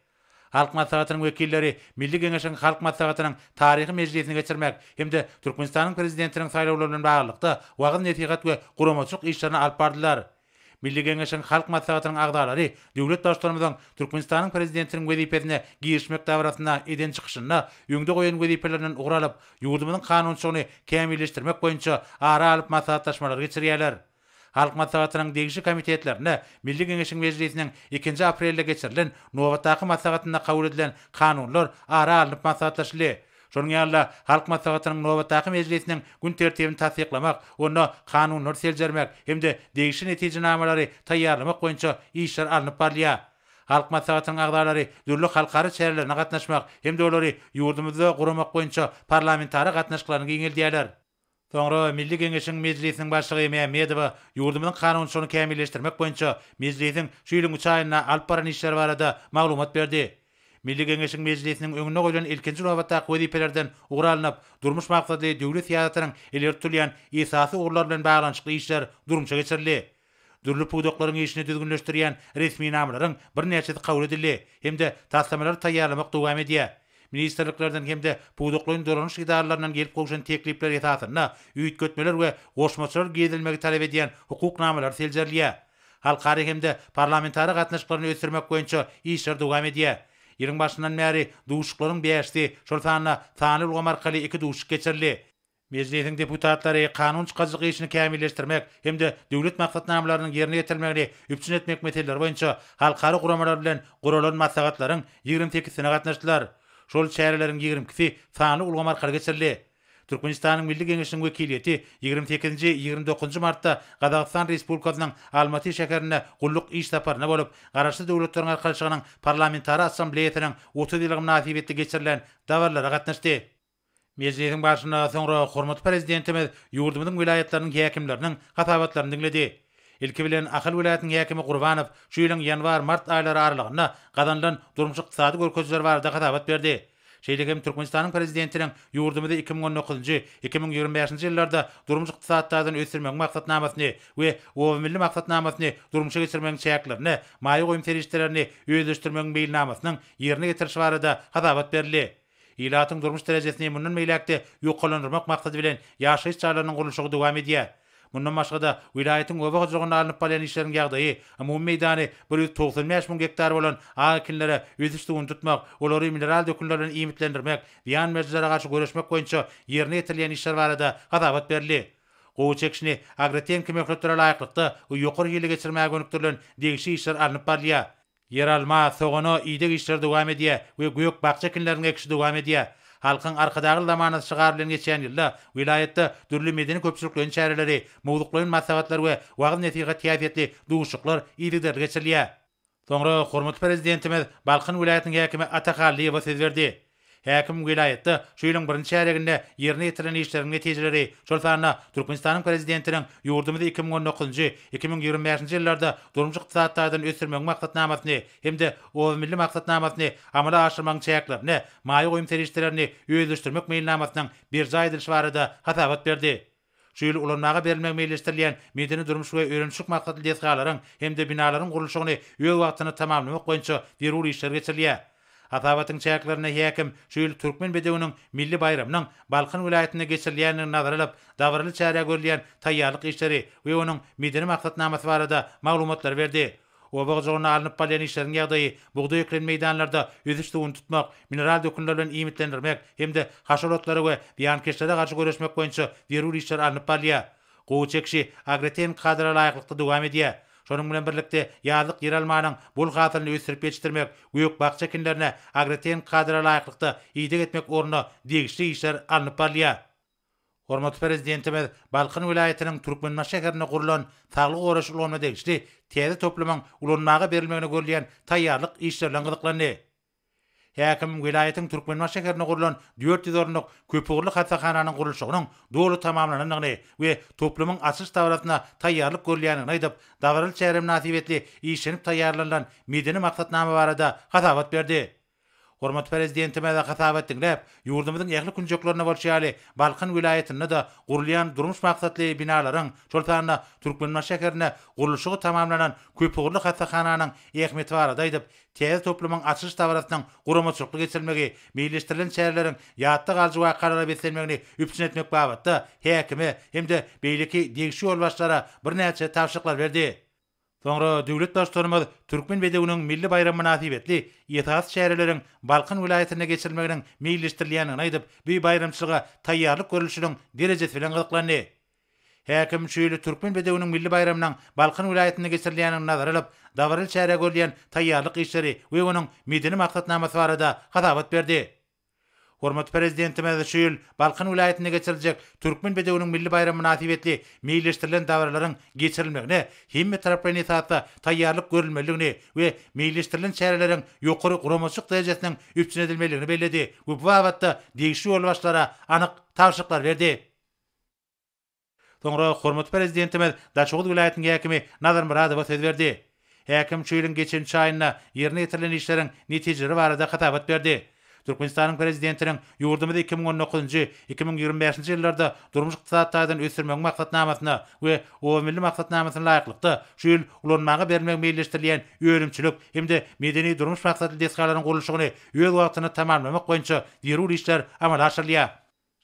Halk Maslahatynyň wekilleri Milli Geňeşiň Halk Maslahatynyň taryhy meclisine geçirmek hemde Türkmenistanyň prezidentiniň saýlawlary bilen baglykda wagyn netihat we guramaçyk işlerini alyp bardylar. Milli Geňeşiň Halk Maslahatynyň agdalary döwlet başlarymyzyň Türkmenistanyň prezidentiniň wezipesine girişmek dawratyna eden çykyşyna ýöňde goýan wezipelerden uguralyp ýurdumyň kanunçylygyny kämilleşdirmek boýunça ara alyp maslahatlaşmalar geçirýärler. Halk Maslahatynyň degişi komitetlerine Milli Geňeşiň meclisiniň 2 aprelde geçirilen nowatdaky maslahatynda kabul edilen kanunlar ara alyp maslahatlaşyly. Şonuň ýaly Halk Maslahatynyň nowatdaky meclisiniň gün tertibini tasdiklamak, onu kanunlar seljermek hemde degişi netijenamalary taýýarlamak boýunça işler alınıp barlýar. Halk Maslahatynyň agdalary dürli halkary çärelerine gatnaşmak hemde olary ýurdumyzda guramak boýunça parlamentary gatnaşyklaryny giňeldýärler. Soňra Milli Geňeşiň meclisiniň başlygy Mehmedow ýurdumyň kanunçylygyny kämilleşdirmek boýunça meclisiň şu ýylyň 3 aýyna alyp baran işler barada maglumat berdi. Milli Geňeşiň meclisiniň öňüne goýulan ilkinji nowatdaky wezipelerden uguralanyp durmuş maksady döwlet ýasatynyň ileri tutulýan esasy urlar bilen baglanyşykly işler durmuşa geçirildi. Dürli pudoklaryň işini düzgünleşdirýän resmi namlaryň bir näçesi kabul edildi hemde taslamalary taýýarlamak dowam edýär. Ministerliklerden hemde pudoklaryň durmuş idaralarynyň gelip goýşan teklipler esasyna üýt götmeler we goşmaçylar gezilmegi talep edýän hukuk namalar seljerliýär. Halkary hemde parlamentary gatnaşyklaryny ösürmek boýunça işler dowam edýär. Ýylyň başyndan bäri duşuklaryň beýäşdi, şol sany ulgam arkaly 2 duşuk geçirildi. Meclisiň deputatlary kanun çykaçyk işini kämilleşdirmek hemde döwlet maksatnamalarynyň ýerine ýetirmegini üpçün etmek meseleleri boýunça halkary guramalar bilen guralan maslahatlaryň 28-sine gatnaşdylar. Şol çäreleriň 20-si sany ulgam arkaly geçirildi. Türkmenistanyň Milli Geňeşiň wekiliýeti 28-nji 29-njy martda Gazagystan Respublikasynyň Almaty şäherine gulluk iş saparyna bolup, garaşly döwletleriň arkalyşygynyň parlamentary assambleýasynyň 30 ýyllyk münasibetde geçirilen dawarlara gatnaşdy. Meclisiň başyna soňra hormat prezidentimiz ýurdumyň vilayetleriniň häkimleriniň gatabatlaryny dinledi. Ilki bilen Ahal vilayatynyň häkimi Gurbanow şu ýylyň ýanwar-mart aýlary aralygyna gadanlan durmuş ykdysady görkezler barada gatabat berdi. Şeýlegem Türkmenistanyň prezidentiniň ýurdumyzda 2019-2025-nji ýyllarda durmuş ykdysadydan ösürmek maksatnamasyny we o milli maksatnamasyny durmuşa geçirmek çäklerini, maýy goýum terişlerini öýleşdirmek beýnamasynyň ýerine getirişi barada gatabat berildi. Ýylatyň durmuş derejesini mundan meýlekde ýokalandyrmak maksady bilen ýaşaýyş çarlarynyň gurulşygy dowam edýär. Mundan başga da vilayatyň gowy hojulugyna alınıp barýan işleriň ýagdaýy, umumy meýdany 195.000 hektar bolan aýkynlere özüstüň tutmak, olary mineral dökümler bilen iýmitlendirmek, ýan mejlere garşy göreşmek boýunça ýerine ýetirilen işler barada gatabat berildi. Gowy çekişini agrotehnik möhletlere laýyklykda ýokary ýyly geçirmäge gönükdirilen degişi işler alınıp barýar. Yer alma, sogana, iýdek işler dowam edýär we göýük bakça ekinleriniň ekişi dowam edýär. Halkyň arkadaky zamanat şygar bilen geçen ýylda vilayetde dürli medeni köpçüliklerin çäreleri, mowduklaryň maslahatlary we wagyn netihat ýafiýetli duşuklar ýylylar geçirilýär. Soňra hormat prezidentimiz Balkyn vilayatynyň häkimi Atakallyýew söz berdi. Häkim vilayetde şu ýylyň 1-nji çäreginde ýerine ýetirilen işleriň netijeleri şol sanyna Türkmenistanyň prezidentiniň ýurdumyzda 2019-2025-nji ýyllarda durmuş ykdysadydan ösürmek maksatnamasyny hemde o milli maksatnamasyny amala aşyrmak çäklerini, maýy goýum terişlerini öýleşdirmek meýilnamasynyň bir jaýdylyşy barada hatabat berdi. Şu ýyl ulanmaga berilmek meýilleşdirilen medeni durmuş we öýrençlik maksatly desgalaryň hemde binalaryň gurulşygyny öýe wagtyny tamamlamak boýunça derul işler geçirilýär. Atabatyň çäklerine häkim şu ýyl türkmen bedewiniň milli bayramynyň Balkyn vilayatyna geçirilýänini nazar alyp, dawarly çäre görülýän taýýarlyk işleri we onuň medeni maksatnamasy barada maglumatlar berdi. O bagjyny alınıp barýan işleriň ýagdaýy buğday eklen meýdanlarda özüstüň tutmak, mineral dökümler bilen iýmitlendirmek hemde haşeratlary we ýankeşlere garşy göreşmek boýunça derul işler alınıp barýar. Gowy çekişi agrotehnik kadra laýyklykda dowam edýär. Şonuň bilen birlikde ýazlyk yer almanyň bol gatyny ösürip ýetişdirmek, göýük bakça ekinlerine agrotehnik kadra laýyklykda iýdek etmek ornuna degişli işler alınıp barýar. Hormat prezidentimiz Balkyn vilayatynyň Türkmenmaş şäherine gurulan saglyk goraş ulanyna degişli täze toplamyň ulanmaga berilmegine görülýän taýýarlyk işlerle gyzyklandy. Häkim vilayetin Türkmenbaş şäherine gurulan 400 orunluk köpügürlü hastahananyň gurulşygynyň dolu tamamlananyny we toplumyň açyş dawratyna taýýarlyk görýäniňi aýdyp, dawaryl çärim nasibetli işenip taýýarlanan medeni maksatnama barada hatabat berdi. Hormat prezidentime de hatabat dinläp, ýurdumyzyň ýakly künjeklerine bolşýaly Balkan vilayetinde de gurulýan durmuş maksatly binalaryň şoltanyna Türkmenbaş şäherine gurulşygy tamamlanan köpügürlü hastahananyň ähmeti barada aýdyp, tez toplumyň açyş dawratynyň guramaçylyk geçirilmegi, meýilleşdirilen şäherleriň ýatda galjy wakalara beselmegini üpsün etmek babatda häkime hemde beýleki degişi ýolbaşlara bir näçe tawşyklar berdi. Soňra döwlet başlarymyz Türkmen bedewiniň milli bayramy nasibetli ýetas şäherleriň Balkan vilayetine geçirilmeginiň meýilleşdirilýänini aýdyp, bu bayramçylyga taýýarlyk görülüşiniň derejesi bilen gyzyklandy. Häkim şeýle Türkmen bedewiniň milli bayramynyň Balkan vilayetine geçirilýänini nazara alyp, dawaryl şäherge görýän taýýarlyk işleri we onuň medeni maksatnamasy barada hatabat berdi. Hormat prezidentime şeýle Balkan vilayetine geçiriljek Türkmen bedewiniň milli bayramy nasibetli meýilleşdirilen dawarlaryň geçirilmegine hemme taraplaryndan ýa-da taýýarlyk görülmeligini we meýilleşdirilen şäherleriň ýokary guramaçyk derejesiniň üpsün edilmeligini bellädi. Bu babatda degişi ýolbaşlara anyk tawşyklar berdi. Soňra hormat prezidentime Daşoğuz vilayetiniň häkimi Nazar Muradow söz berdi. Häkim şeýleň geçençi aýyna ýerine ýetirilen işleriň netijeleri barada hatabat berdi. Türkmenistanyň prezidentiniň ýurdumyzda 2019-2025-nji ýyllarda durmuş ykdysadyň ösürmek maksatnamasyna we o milli maksatnamasyna laýyklykda şeýle ulanmaga bermek meýilleşdirilýän öýrümçilik hemde medeni durmuş maksatly deskalaryň gurulşygyny öz wagtyna tamamlamak boýunça derul işler amala aşyrylýar.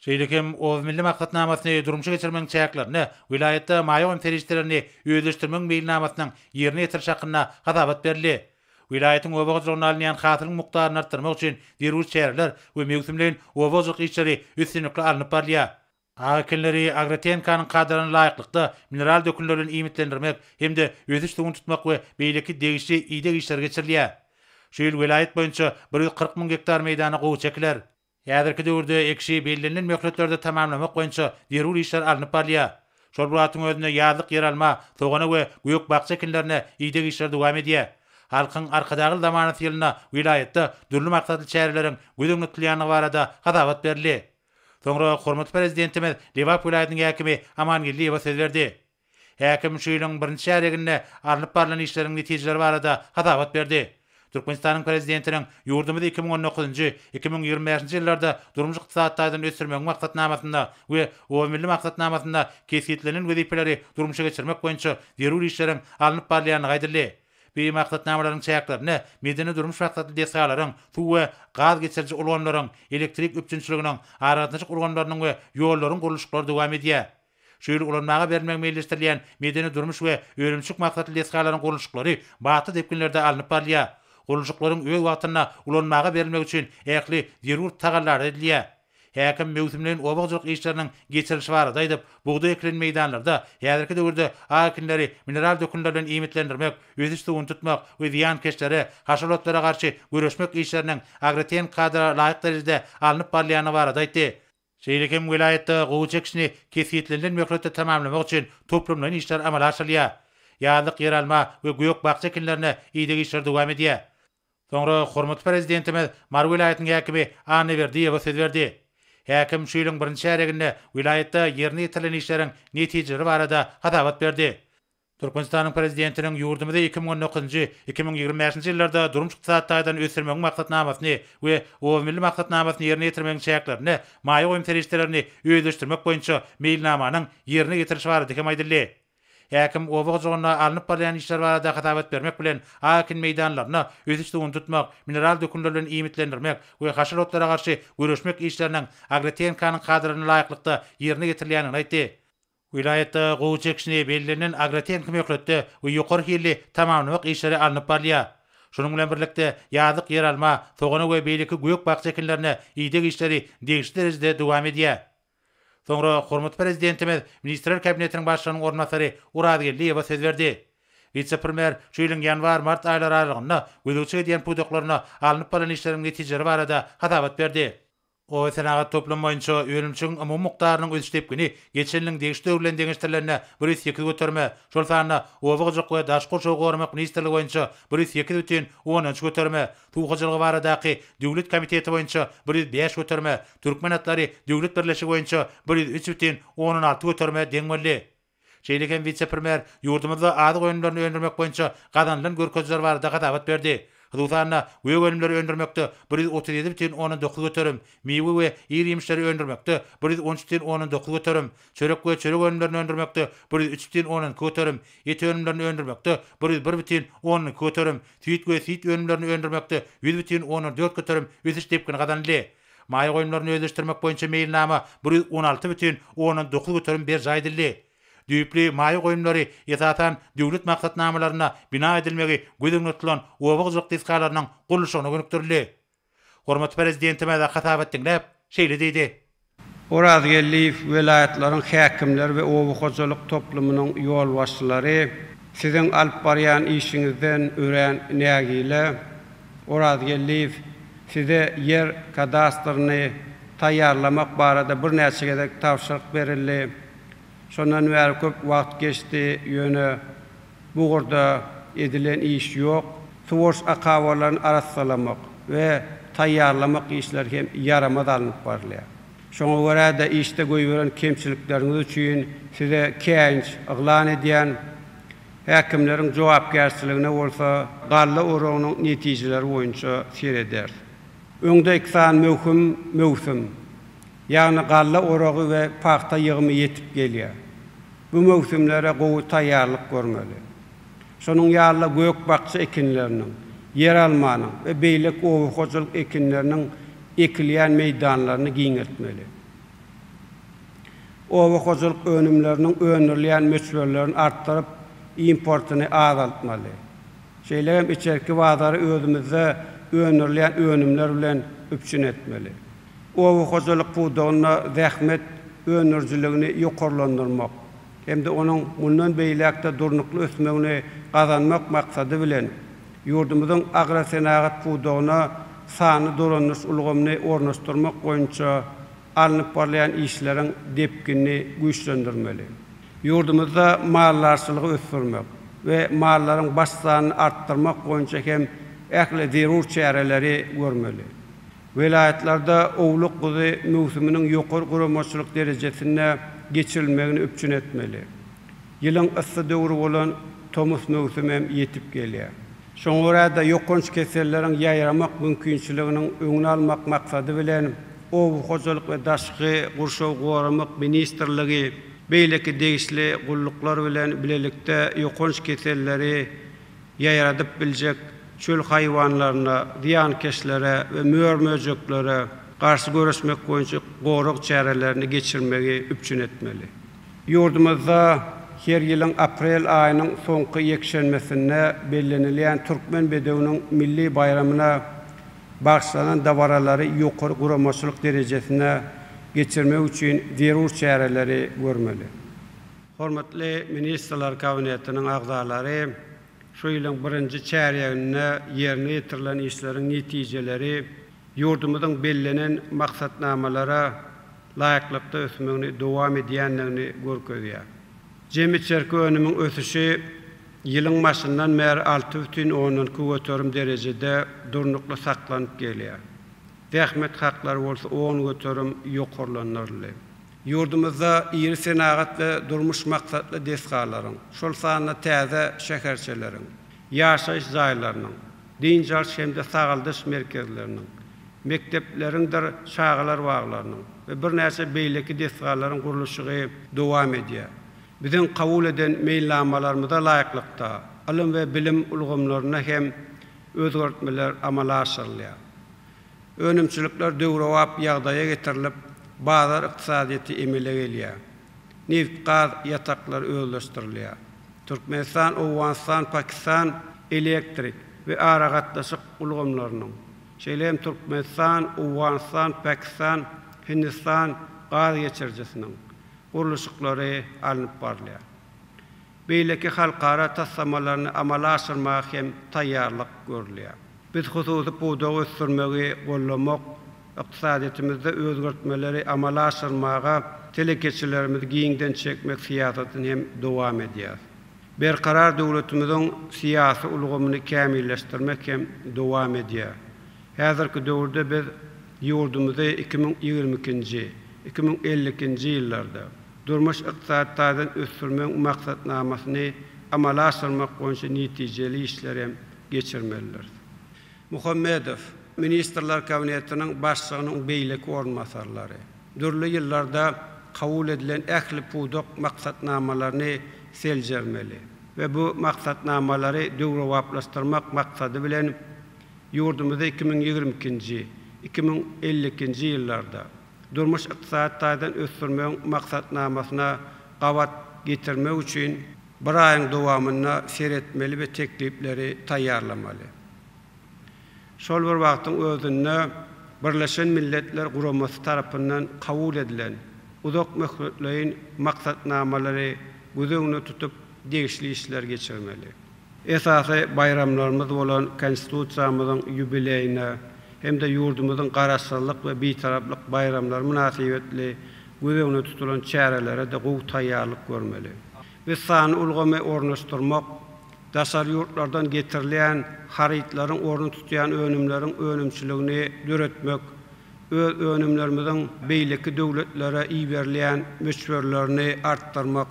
Şeýlekem o milli maksatnamasyny durmuşa geçirmeň çäklerini, vilayetde maýa ferişlerini öýleşdirmeň meýilnamasynyň ýerine ýetiriş hakyna hatabat berildi. Vilayetin obagy jurnalynyň hatyryň mukdaryny artdyrmak üçin derul şäherler we mewsimlerin obagylyk işleri üstünlikle alınıp barlýar. Aýkenleri Agrotenkanyň kadrany laýyklykda mineral dökünlerini iýmitlendirmek hemde öz işlerini tutmak we beýleki degişi ýygy işler geçirilýär. Şeýle vilayet boýunça 140 000 hektar meýdana gowy çekiler. Häzirki döwürde ekşi belirlenen möhletlerde tamamlamak boýunça derul işler alınıp barlýar. Şol buratyň özüne ýazlyk yer alma, sogana we göýük bakça ekinlerine ýygy işler dowam edýär. Halkyň arkadagy zamanaty ýylyna vilayetde dürli maksatly şäherleriň güdümlükliýäni barada hatabat berildi. Soňra hormat prezidentimiz Lewap vilayetiniň häkimi Amangilliýew söz berdi. Häkim şeýleň birinji şäherine alınıp barılan işleriň netijeleri barada hatabat berdi. Türkmenistanyň prezidentiniň ýurdumyzda 2019-2025-nji ýyllarda durmuş ykdysadyň ösürmek maksatnamasyna we o milli maksatnamasyna kesgitlenen wezipeleri durmuşa geçirmek boýunça derul işleriň alınıp barylýany gaýdyrly. Bu maksatnamalaryň çäklerini medeni durmuş maksatly deskalaryň, suw we gaz geçirji ulgamlaryň, elektrik üpçünçiliginiň, aratyjyk ulgamlarynyň we ýollaryň gurulşyklary dowam edýär. Şeýle ulanmaga bermek meýilleşdirilýän medeni durmuş we öýrümçik maksatly deskalaryň gurulşyklary baty depkinlerde alınıp barlýar. Gurulşyklaryň öz wagtyna ulanmaga berilmek üçin ähli derul tagallar edilýär. Häkim mewsimlerin obagylyk işleriniň geçirilişi barada aýdyp, buğday eklen meýdanlarda häzirki döwürde aýkenleri mineral dökünler bilen iýmitlendirmek, öz işlerini tutmak we ziýankeşlere, haşeratlara garşy güreşmek işleriniň Agrotenk kadra laýyk derejede alınıp barylýany barada aýtdy. Şeýlekem vilayetde gowy çekişini kesgitlenen möhletde tamamlamak üçin toplumlaryň işler amala aşyrylýar. Ýazlyk yer alma we göýük bakça ekinlerine ýygy işler dowam edýär. Soňra hormat prezidentimiz Mar vilayetiniň häkimi Anaverdiýew söz berdi. Häkim şeýleň birinji şäherine vilayetde ýerine ýetirilen işleriň netijeleri barada hatabat berdi. Türkmenistanyň prezidentiniň ýurdumyzda 2019-2025-nji ýyllarda durmuş ykdysadyň ösürmek maksatnamasyny we o milli maksatnamasyny ýerine ýetirmeň çäklerini, maýa goýum ferişlerini öýleşdirmek boýunça meýilnamanyň ýerine ýetiriş barada hem aýdyldy. Häkim obagy joguna alınıp barýan işler barada hatabat bermek bilen aýkyn meýdanlaryna öz işlerini tutmak, mineral dökünler bilen iýmitlendirmek we haşeratlara garşy güreşmek işleriniň Agrotenkanyň kadrany laýyklykda ýerine ýetirilýänini aýtdy. Vilayetde gowy çekişini belirlenen Agrotenk möhletde we ýokary hili tamamlamak işleri alınıp barlýar. Şonuň bilen birlikde ýazlyk yer alma, sogana we beýleki göýük bakça ekinlerine ýygy işleri degişli derejede dowam edýär. Soňra hormat prezidentimiz Ministrler Kabinetiniň başlygynyň ornatary Uradgelliýew söz berdi. Vice-premier şeýleň ýanwar-mart aýlary aralygynda gözükçe edýän pudoklaryna alınıp baran işleriň netijeleri barada hatabat berdi. O senagat toplum boýunça ölümçüň umum mukdarynyň ölçüpgini geçenliň degişde öwrülen deňişlerine 102 göterme, şol sanda owagjak we daşgurşaw gormak ministrligi boýunça 102 bütün 10 göterme, tuğaçylygy baradaky döwlet komiteti boýunça 105 göterme, türkmen atlary döwlet birleşigi boýunça 103 bütün 16 göterme deňmelli. Şeýleken vice-premier ýurdumyzda adyk öňlerini öndürmek boýunça gadanlan görkezler barada gatabat berdi. Hudutanna we ölümleri öndürmekde 137 bütün 19 göterim. Miwi we ýerimişleri öndürmekde 113 bütün 19 göterim. Çörek we çörek ölümlerini öndürmekde 103 bütün 10 göterim. Et ölümlerini öndürmekde 1 bütün 10 göterim. Süýt we süýt ölümlerini öndürmekde 100 bütün 14 göterim. Üsiş depkin gadanly. Maýy goýumlaryny özleşdirmek boýunça meýilnama 116 bütün 19 göterim ber jaýdyldy. Düýpli maýy goýumlary ýetatan döwlet maksatnamalaryna bina edilmegi gödüňetlen owagjak diskalarynyň gurulşygyna gönükdirildi. Hormat prezidentime de hatabat dinläp şeýle diýdi. Orazgelli vilayetlaryň häkimleri we owagjalyk toplumynyň ýol başçylary siziň alyp barýan işiňizden ören nägile Orazgelli size yer kadastrını taýýarlamak barada bir näçe gedek tawşyryk berildi. Şondan bäri köp wagt geçdi, ýöne bu gorda edilen iş ýok. Suwurs akawalaryny aratsalamak we taýýarlamak işler hem yaramaz alınıp barlýar. Şoňa görä de işte goýuran kemçilikleriniz üçin size käňç aglan edýän häkimleriň jogapkärçiligine bolsa galla uragynyň netijeleri boýunça sereder. Öňde iksan mewsüm ýagny galla uragy we paxta ýygymy ýetip gelýär. Bu mewsümlere gowy taýýarlyk görmeli. Şonuň ýaly gökbakçy ekinleriniň, yer almanyň we beýlik owagjalyk ekinleriniň ekilýän meýdanlaryny giňertmeli. Owagjalyk önümleriniň öňürleýän möçberlerini artdyryp importyny azaltmaly. Şeýle içerki bazary özümizde öňürleýän önümler bilen üpçün etmeli. Owagjalyk puwdagyna zähmet öňürjiligini ýokarlandyrmak hem de onun mundan beýlekde durnukly ösmegini gazanmak maksady bilen ýurdumyzyň agrosenagat puwdagyna sany dolanýyş ulgamyny ornaşdyrmak boýunça alınıp barlayan işlerin depkini güçlendirmeli. Yurdumuzda mallarçılığı ösürmek ve malların başlarını arttırmak boyunca hem ähli zerur çäreleri görmeli. Vilayetlerde owluk guzy mewsüminiň ýokary guramaçylyk derejesine geçirilmegini öpçün etmeli. Ýylyň ysy döwri bolan tomus mewsümi hem ýetip gelýär. Şoňa da ýokunç keselleriň ýaýramak mümkinçiliginiň öňüni almak maksady bilen Owagjalyk we daşky gurşaw goramak ministrligi beýleki degişli gulluklar bilen bilelikde ýokunç keselleri ýaýradyp biljek çöl hayvanlaryna, ziyankeşlere ve möörmöjeklere karşı görüşmek boýunça goruk çärelerini geçirmegi üpçün etmeli. Ýurdumyzda her ýylyň aprel aýynyň soňky ýekşenmesinde bellenilýän türkmen bedewiniň milli bayramyna bagşlanan dawaralary ýokary guramaçylyk derejesine geçirmek üçin zerur çäreleri görmeli. Hormatly ministrlar kabinetiniň agzalary, şu ýylyň birinji çäreginde ýerine ýetirilen işleriň netijeleri ýurdumyzyň bellenen maksatnamalara laýyklykda ösmegini dowam edýänligini görkezýär. Jemi çerki önümiň ösüşi ýylyň başyndan bäri 6,10 göterim derejede durnukly saklanyp gelýär. Zähmet haklary bolsa 10 göterim ýokarlanyrly. Yurdumyzda iri senagat we durmuş maksatly deskalaryň, şol sanyna täze şäherçeleriň, ýaşaýyş jaýlarynyň, dinjal şemde sagaldyş merkezleriniň, mektepleriňdir şagalar baglarynyň we bir näçe beýleki deskalaryň gurulşygy dowam edýär. Biziň kabul eden meýilnamalarymyza laýyklykda ilim we bilim ulgamlaryna hem özgertmeler amala aşyrylýar. Önümçilikler döwrewap ýagdaýa getirilip bazar ykdysadyety emele gelýär. Neft gaz ýataklary özleşdirilýär. Türkmenistan, Owganistan, Pakistan elektrik we aragatdaşyk ulgamlarynyň, şeýle Türkmenistan, Owganistan, Pakistan, Hindistan gaz geçirjesiniň gurulşyklary alınıp barlýar. Beýleki halkara tassamalarını amala aşyrmak hem taýýarlyk görülýär. Biz hususy puwdagy ösürmegi gollamak iqtisadiyatimizde özgörtmeleri amala aşırmaga telekeçilerimizi giyinden çekmek siyasetini hem dowam edýär. Berkarar döwletimiziň siyasi ulgamyny kämilleşdirmek hem dowam edýär. Häzirki döwürde biz ýurdumyzda 2022-nji, 2050-nji ýyllarda durmuş iqtisadydan ösürmek maksatnamasyny amala aşyrmak boýunça netijeli işler hem geçirmeliler. Muhammedow Ministrler Kabinetiniň başlygynyň beýleki ornmasarlary dürli ýyllarda kabul edilen ähli pudok maksatnamalaryny seljermeli ve bu maksatnamalary döwrewaplaşdyrmak maksady bilen ýurdumyzda 2022-nji, 2050-nji ýyllarda durmuş iqtisadydan ösürmek maksatnamasyna gawat getirmek üçin bir aýyň dowamyna seretmeli ve teklipleri taýýarlamaly. Şol bir wagtyň özünde Birleşen Milletler Guramasy tarapyndan kabul edilen uzak möhletleýin maksatnamalary gözüňde tutup degişli işler geçirmeli. Esasy bayramlarymyz bolan konstitusiýamyzyň ýubileyine hem de ýurdumyzyň garaşsyzlyk we bitaraplyk bayramlar münasibetli gözüňde tutulan çärelere de gowy taýýarlyk görmeli. Biz sany ulgamy ornaşdyrmak, daşar ýurtlardan getirilen haritlaryň orny tutýan önümleriň önümçiligini döretmek, öz önümlerimiziň beýleki döwletlere iýberleýän möçberlerini artdyrmak,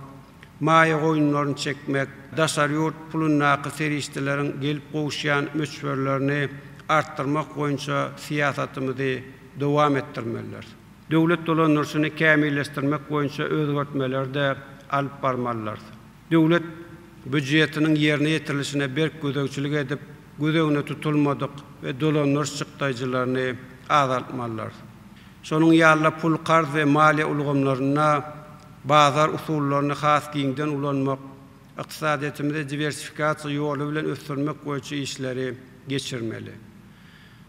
maýa goýunlaryny çekmek, daşar ýurt pulun nakys serişdeleriň gelip gowuşýan möçberlerini artdyrmak boýunça siýasatymyzy dowam etdirmeliler. Döwlet dolanýaryny kämilleşdirmek boýunça özgertmeler de alyp barmalylar. Döwlet büdjetiniň ýerine ýetirilişine berk gözegçilik edip, gözegine tutulmadyk we dolanýar çykdaýjylaryny azaltmalylar. Şonuň ýalyna pul qarz we maliýe ulgamlaryna, bazar usullaryny has giňden ulanmak, iqtisadiýatymyzy diversifikasiýa ýolu bilen ösdürmek boýunça işleri geçirmeli.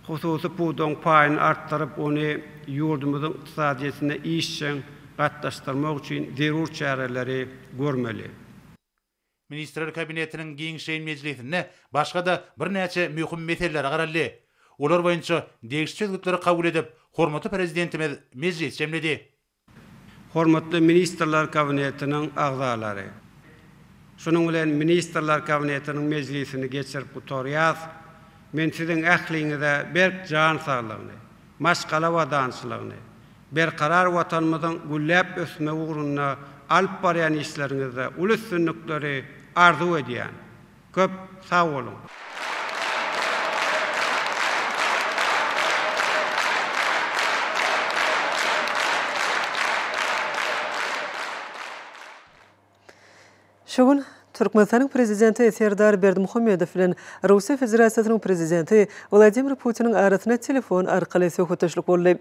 Hususy pudoň paýyny artdyryp, ony ýurdumyzyň iqtisadiýatyna işçiň gatnaşdyrmak üçin zerur çäreleri görmeli. Ministrler Kabinetiniň giňişeýin mejlisinde başga da bir näçe möhüm meseleler garaldy. Olar boýunça degişçi özgürtleri kabul edip, hormatly prezidentimiz mejlis jemledi. Hormatly Ministrler Kabinetiniň agzalary. Şonuň bilen Ministrler Kabinetiniň mejlisini geçirip oturýar. Men siziň ähliňizde berk jan saglygyny, maşgala we dançylygyny, berkarar watanymyzyň güllep ösme ugruna alyp barýan işleriňizde uly üstünlikleri arzu edýän. Köp sag bolun. Şogun Türkmenistanyň prezidenti Serdar Berdimuhammedow bilen Russiýa Federatsiýasynyň prezidenti Vladimir Putiniň arasyna telefon arkaly söhbetleşik boldy.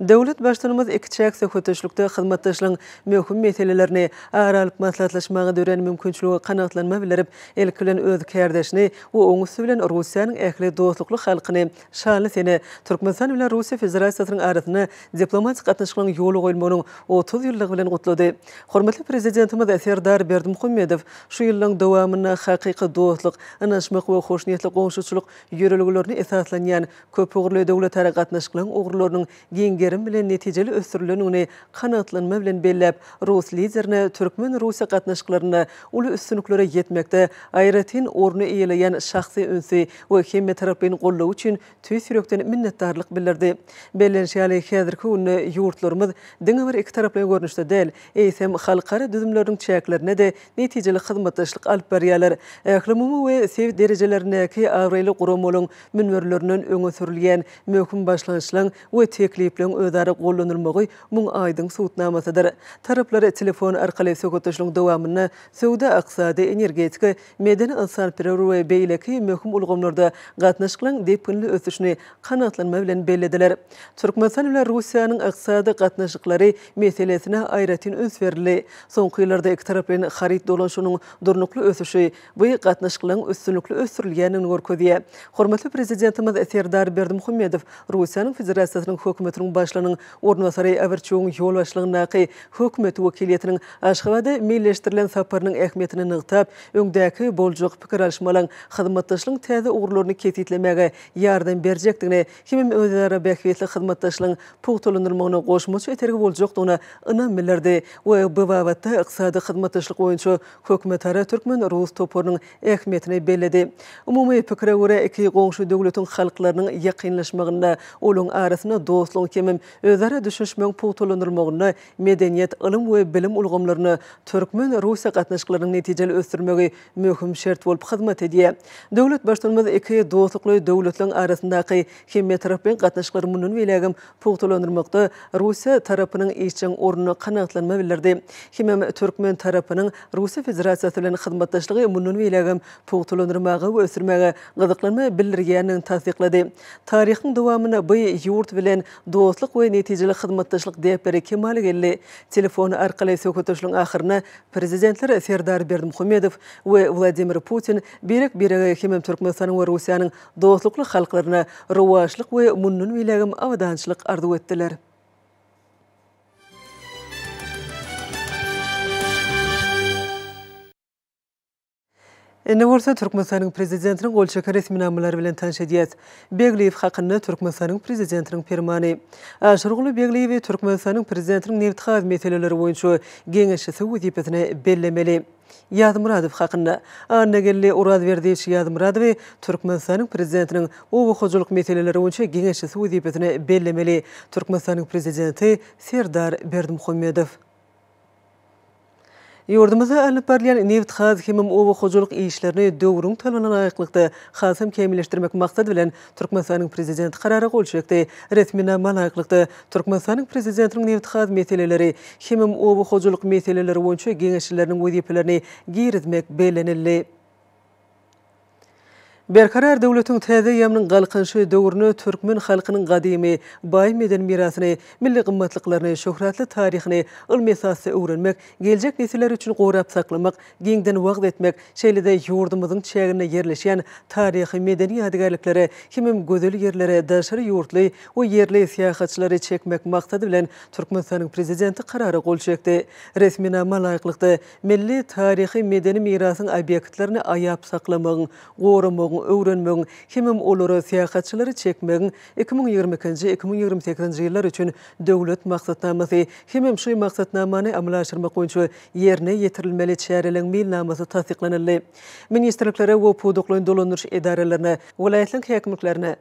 Döwlet başlanymyz iki çäk söhbetleşikde hyzmatdaşlygyň möhüm meselelerini aralyp maslahatlaşmagy dören mümkinçiligi kanatlanma bilerip, elk bilen öz kärdeşini we oňusy bilen Russiýanyň ähli dostlukly halkyny şanly sene Türkmenistan bilen Russiýa Federatsiýasynyň arasyna diplomatik gatnaşyklaryň ýoly goýulmagynyň 30 ýyllygy bilen gutlady. Hormatly prezidentimiz Serdar Berdimuhammedow şu ýylyň dowamyna hakyky dostluk, anaşmak we hoşnýetli goňşuçylyk ýöreliglerini esaslanýan köp ugurly döwlet ara gatnaşyklaryň ugurlarynyň giňgerim bilen netijeli ösdürilenini kanatlanma bilen bellep, Rus liderine Türkmen Russiýa gatnaşyklaryna uly üstünliklere ýetmekde aýratyn orny eýeleýän şahsy ünsü we hemme tarapyny gollaw üçin tüýs ýürekden minnetdarlyk bildirdi. Bellenşýäli häzirki günde ýurtlarymyz diňe bir iki taraply görnüşde däl, eýsem halkara düzümleriň çäklerine de netijeli hyzmatdaşlyk alyp barýarlar. Ählimumy we sew derejelerindäki awraýly guramalaryň münwerlerinden öňe sürilýän möhüm başlanýyşlaryň we teklipleriň özara gollanylmagy muň aýdyň suwtnamasydyr. Taraplar telefon arkaly söhbetleşigiň dowamyna sowda, aqsady, energetika, medeni insan-perwer we beýleki möhüm ulgamlarda gatnaşyklaryň depinli ösüşini kanatlanma bilen bellediler. Türkmenistan bilen Russiýanyň aqsady gatnaşyklary meselesine aýratyn öns berildi. Soňky ýyllarda iki tarapyň harit dolaşynyň durnuklu ösüşi bu gatnaşyklaryň üstünlükli ösürilýänini görkezýär. Hormatly prezidentimiz Serdar Berdimuhammedow Russiýanyň Federasiýasynyň hökümetiniň başlygynyň ornwasary Averçoň ýol başlygynyň hökümet wekiliýetiniň Aşgabatda millileşdirilen saparynyň ähmiýetini nygtap, öňdäki boljak pikir alşmalaryň hyzmatdaşlygyň täze ugurlaryny ketitlemege ýardam berjekdigine, kimim özleri bähwetli hyzmatdaşlygyň puwtulandyrmagyna goşmaçy etergi boljakdygyna ynam bildirdi we bu babatda ykysady hyzmatdaşlyk boýunça hökümetara Türkmen Rus toporynyň ähmiýetini belledi. Umumy pikire görä iki goňşy döwletiň halklarynyň ýakynlaşmagyna, olaryň arasyna dostlyk kimim özleri düşünşmeň puwtulandyrmagyna, medeniýet, ilm we bilim ulgamlaryny Türkmen Russiýa gatnaşyklarynyň netijeli ösdürmegi möhüm şert bolup hyzmat edýär. Döwlet başlanmaz iki dostlukly döwletleriň arasyndaky hemme tarapyn gatnaşyklary munun belegim puwtulandyrmakda Russiýa tarapynyň işçiň ornuny kanatlanma bildirdi. Hemme Türkmen tarapynyň Russiýa Federasiýasy bilen hyzmatdaşlygy munun belegim puwtulandyrmagy we ösdürmege gyzyklanma bildirýänini tasdiklady. Taryhyň dowamyna bu ýurt bilen dostluk we netijeli hyzmatdaşlyk depleri kemal geldi. Telefon arkaly söhbetleşiň ahyryna prezidentler Serdar Berdimuhammedow we Vladimir Putin birek-birege hemme Türkmenistanyň we Russiýanyň dostlukly halklaryna rowaşlyk we munun belegim awdançylyk arzu etdiler. Ene bolsa Türkmenistanyň prezidentiniň golçaka resminamylary bilen tanış edýäs. Begliýew hakyny Türkmenistanyň prezidentiniň fermany. Aşurguly Begliýew Türkmenistanyň prezidentiniň nebithat meseleleri boýunça geňeşçisi wezipetini bellemeli. Ýazmyradow hakyny Annagelli urad berdiýi Ýazmyradow Türkmenistanyň prezidentiniň owa hojalyk meseleleri boýunça geňeşçisi wezipetini bellemeli. Türkmenistanyň prezidenti Serdar Berdimuhammedow Ýurdumyza alyp barýan nebithat hemem owa hojalyk işlerini döwrüň talanan aýaklykda hasam kemilleşdirmek maksady bilen Türkmenistanyň prezidenti karary gol çekdi. Resminama aýaklykda Türkmenistanyň prezidentiniň nebithat meseleleri hemem owa hojalyk meseleleri boýunça geňeşçileriniň wezipelerini girizmek bellenildi. Berkarar döwletiň täze ýamynyň galkynşy döwrüni Türkmen halkynyň gadymy, baý meden mirasyny, milli gymmatlyklaryny, şöhratly taryhyny ilmi esasy öwrenmek, geljek nesiller üçin gorap saklamak, giňden wagt etmek, şeýle-de ýurdumyzyň çägine ýerleşýän taryhy medeni ýadygärliklere, hemem gözel ýerlere, daşary ýurtly we ýerli syýahatçylary çekmek maksady bilen Türkmenistanyň prezidenti karary gol çekdi. Resminama laýyklykda milli taryhy medeni mirasyň obyektlerini aýap saklamagyň, goramagyň, öwrenmegiň, hemem olary syýahatçylary çekmegiň 2022-2028 ýyllar üçin döwlet maksatnamasy, hemem şu maksatnamany amalaşdyrmak boýunça ýerine ýetirilmeli çäreleň mailnamasy tasdiklanyldy. Ministrliklere we puwduklaryň dolandyryş edaralaryna, welaýetliň häkimliklerine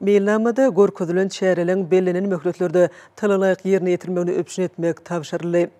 mailnamada görkezilen çäreleň bellenen möhletlerde talaýyk ýerine ýetirmegini öpüşün etmek tapşyryldy.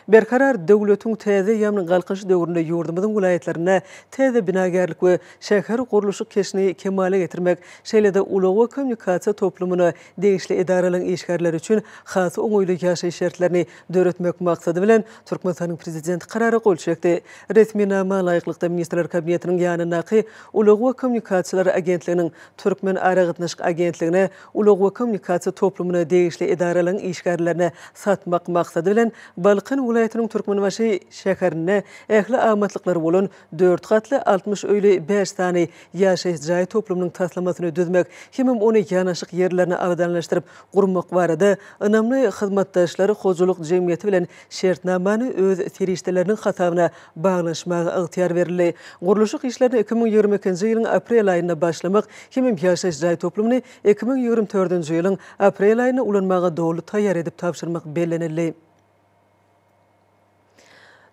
Berkarar döwletiň täze ýamynyň galkynşy döwründe ýurdumyzyň welaýetlerine täze binagerlik we şäher guruluşy keşini kemale getirmek, şeýle-de ulagy kommunikasiýa toplumyna degişli edaralaryň işgärleri üçin has oňoýly ýaşaýyş şertlerini döretmek maksady bilen Türkmenistanyň prezidenti karary gol çekdi. Resminama laýyklykda Ministrler Kabinetiniň ýanynaky ulagy kommunikasiýalar agentliginiň Türkmen ara gatnaşyk agentligine ulagy kommunikasiýa toplumyna degişli edaralaryň işgärlerine satmak maksady bilen Balkyn vilayatynyň Türkmenbaşy şäherine ähli amatlyklar bolan 4 gatly 60 öýli 5 sany ýaşaýyş jaý toplumynyň taslamasyny düzmek, hemem ony ýanaşyk ýerlerini awdanlaşdyryp gurmak barada ynamly hyzmatdaşlary hojalyk jemgyýeti bilen şertnamany öz serişdeleriniň hasabyna baglaşmagy ygtyar berildi. Guruluşyk işlerini 2022-nji ýylyň aprel aýynda başlamak, hemem ýaşaýyş jaý toplumyny 2024-nji ýylyň aprel aýyna ulanmaga dogry taýýar edip tapşyrmak bellenildi.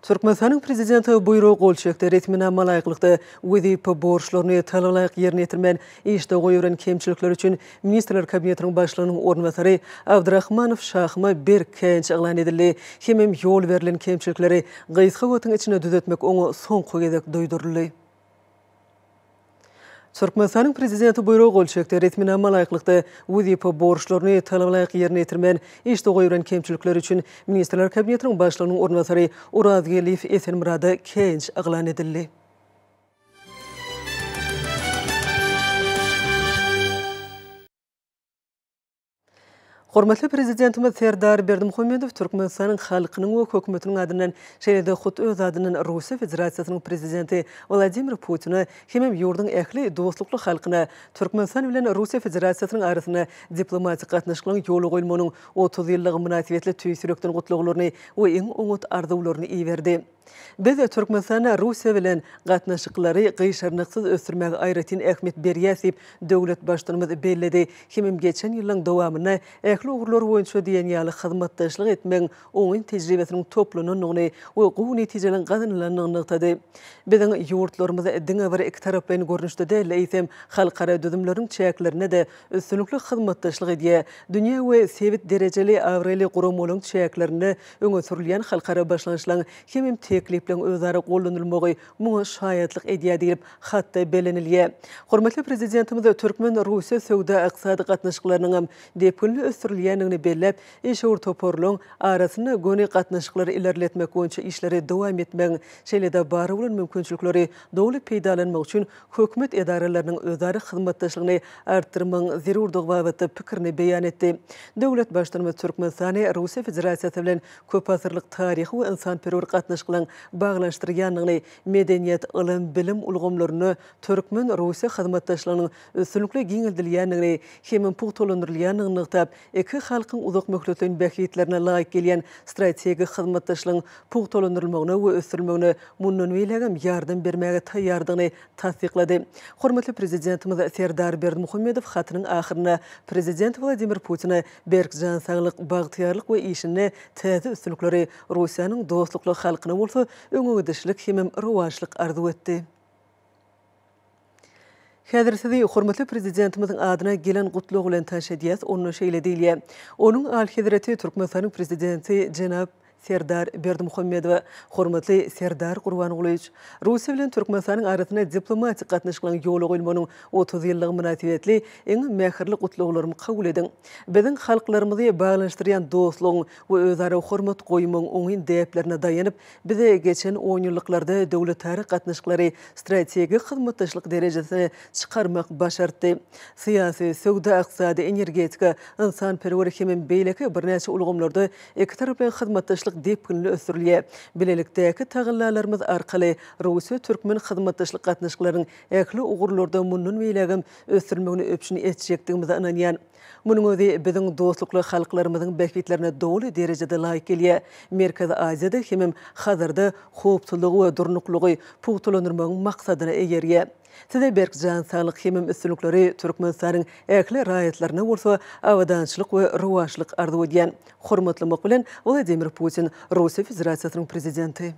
Türkmenistanyň prezidenti buyruk gol çekdi. Resminama laýyklykda wezip borçlaryny talaýyk ýerine ýetirmän işde goýuran kemçilikler üçin Ministrler Kabinetiniň başlygynyň ornwasary Abdurrahmanow Şahma bir kenç eglan edildi. Hemem ýol berilen kemçilikleri gysga wagtyň içinde düzeltmek oňa soňky gezek doýduruldy. Türkmenistanyň prezidenti buyruk gol çekdi. Resminama laýyklykda wezip borçlaryny talaýyk ýerine ýetirmän işde goýuran kemçilikler üçin Ministrler Kabinetiniň başlygynyň ornwasary Urazgeliýew Esenmurada kenç eglan edildi. Hormatly prezidentimiz Serdar Berdimuhamedov Türkmenistan'ın halkının ve hökümetinin adından şeýle-de hut öz adından Russiya Federasyasının prezidenti Vladimir Putin'i hem yurdun ähli dostlukly halkyna Türkmenistan bilen Russiya Federasyasının arasyna diplomatik gatnaşyklaryň ýoly goýulmagynyň 30 ýyllygy münasibetli tüýsürekden gutluglaryny we iň umut arzularyny iýerdi. Biz Türkmenistan'a Russiya bilen gatnaşyklary gyşarnyksız ösürmäge aýratyn ähmiýet berýäsip döwlet başlanymy bellidi. Hem geçen ýylyň dowamyna ähli ugurlar boýunça diýen ýaly hyzmatdaşlyk etmeň oňun tejribesiniň toplanynyny we gowy netijelerin gazanylanyny nykdy. Biziň ýurtlarymyzda diňe bir iki tarapyn görnüşde däl eýsem halkara düzümleriň çäklerine de üstünlikli hyzmatdaşlyk edýär. Dünýä we sewit derejeli awrely guramalaryň çäklerini öňe sürilýän halkara başlanýyşlaryň hem tekliplerin özara gollanylmagy muňa şaýatlyk edýär diýip hatda belenilýär. Hormatly prezidentimiz Türkmen-Russiya söwda-ykysady gatnaşyklarynyň depkünli ösürilýänini bellep, eşur toporluň arasyna göni gatnaşyklary ilerletmek boýunça işleri dowam etmek, şeýle-de bary bolan mümkinçilikleri dowly peýdalanmak üçin hökümet edaralarynyň özara hyzmatdaşlygyny artdyrmagyň zerurdygy babatda pikirini beýan etdi. Döwlet başlanymy Türkmenistany Russiya Federasyasy bilen köp asyrlyk taryhy we insanperwer gatnaşyklaryň baglanşdyrýanyny, medeniýet, ilim, bilim ulgamlaryny Türkmen-Russiya hyzmatdaşlygynyň üstünlikli giňildilýänini hem pugtolandyrylýanyny nykdap, iki halkyň uzak möhletlen bähitlerine laýyk gelýän strategik hyzmatdaşlygyň pugtolandyrylmagyna we ösürilmegine mundan beýlegem ýardam bermäge taýýardygyny tasdiklady. Hormatly prezidentimiz Serdar Berdimuhamedov hatynyň ahyryna prezident Vladimir Putin'i berkjan saglyk, bagtyarlyk we işine täze üstünlikleri Russiýanyň dostlukly halkyna bolsa öňüňdişlik hem rowaçlyk arzu etdi. Häzir sizi hormatly prezidentimiziň adyna gelen gutlugy bilen taşydýas, onu şeýle diýilýär. Onuň al-Hedrati Türkmenistanyň prezidenti Jenap Serdar Berdimuhamedov, hormatly Serdar Gurbanoğluýç, Russiya bilen Türkmenistanyň arasyna diplomatik gatnaşyklaryň ýoly goýulmagynyň 30 ýyllygy münasibetli iň mähirli gutluglaryny kabul ediň. Biziň halklarymyzy baglanşdyrýan dostlugyň we özara hormat goýmagyň oňyn däplerine daýanyp, bize geçen 10 ýyllyklarda döwletleri gatnaşyklary strategik hyzmatdaşlyk derejesine çykarmak başardy. Syýasy, söwda-ykysady, energetika, insanperwer hem beýleki birnäçe ulgamlarda iki tarapy hyzmatdaşlyk depkünli ösürilýär. Bilelikdäki tagyllalarymyz arkaly Russiya Türkmen hyzmatdaşlyk gatnaşyklaryň ähli ugurlarda mundan beýlegem ösürmegini öpüşini etjekdigimize inanýan. Munyň özi biziň dostlukly halklarymyzyň bähitlerine dowly derejede laýyk gelýär. Merkez Aziýada hem hazırda howpsuzlygy we durnuklygy pugtolandyrmagyň maksadyna egerýär. Size berkjan saglyk hem üstünlikleri Türkmenistanyň ähli raýatlaryna bolsa awadançylyk we rowaçlyk arzu edýän. Hormatlamak bilen Vladimir Putin, Russiya Federasyasının prezidenti.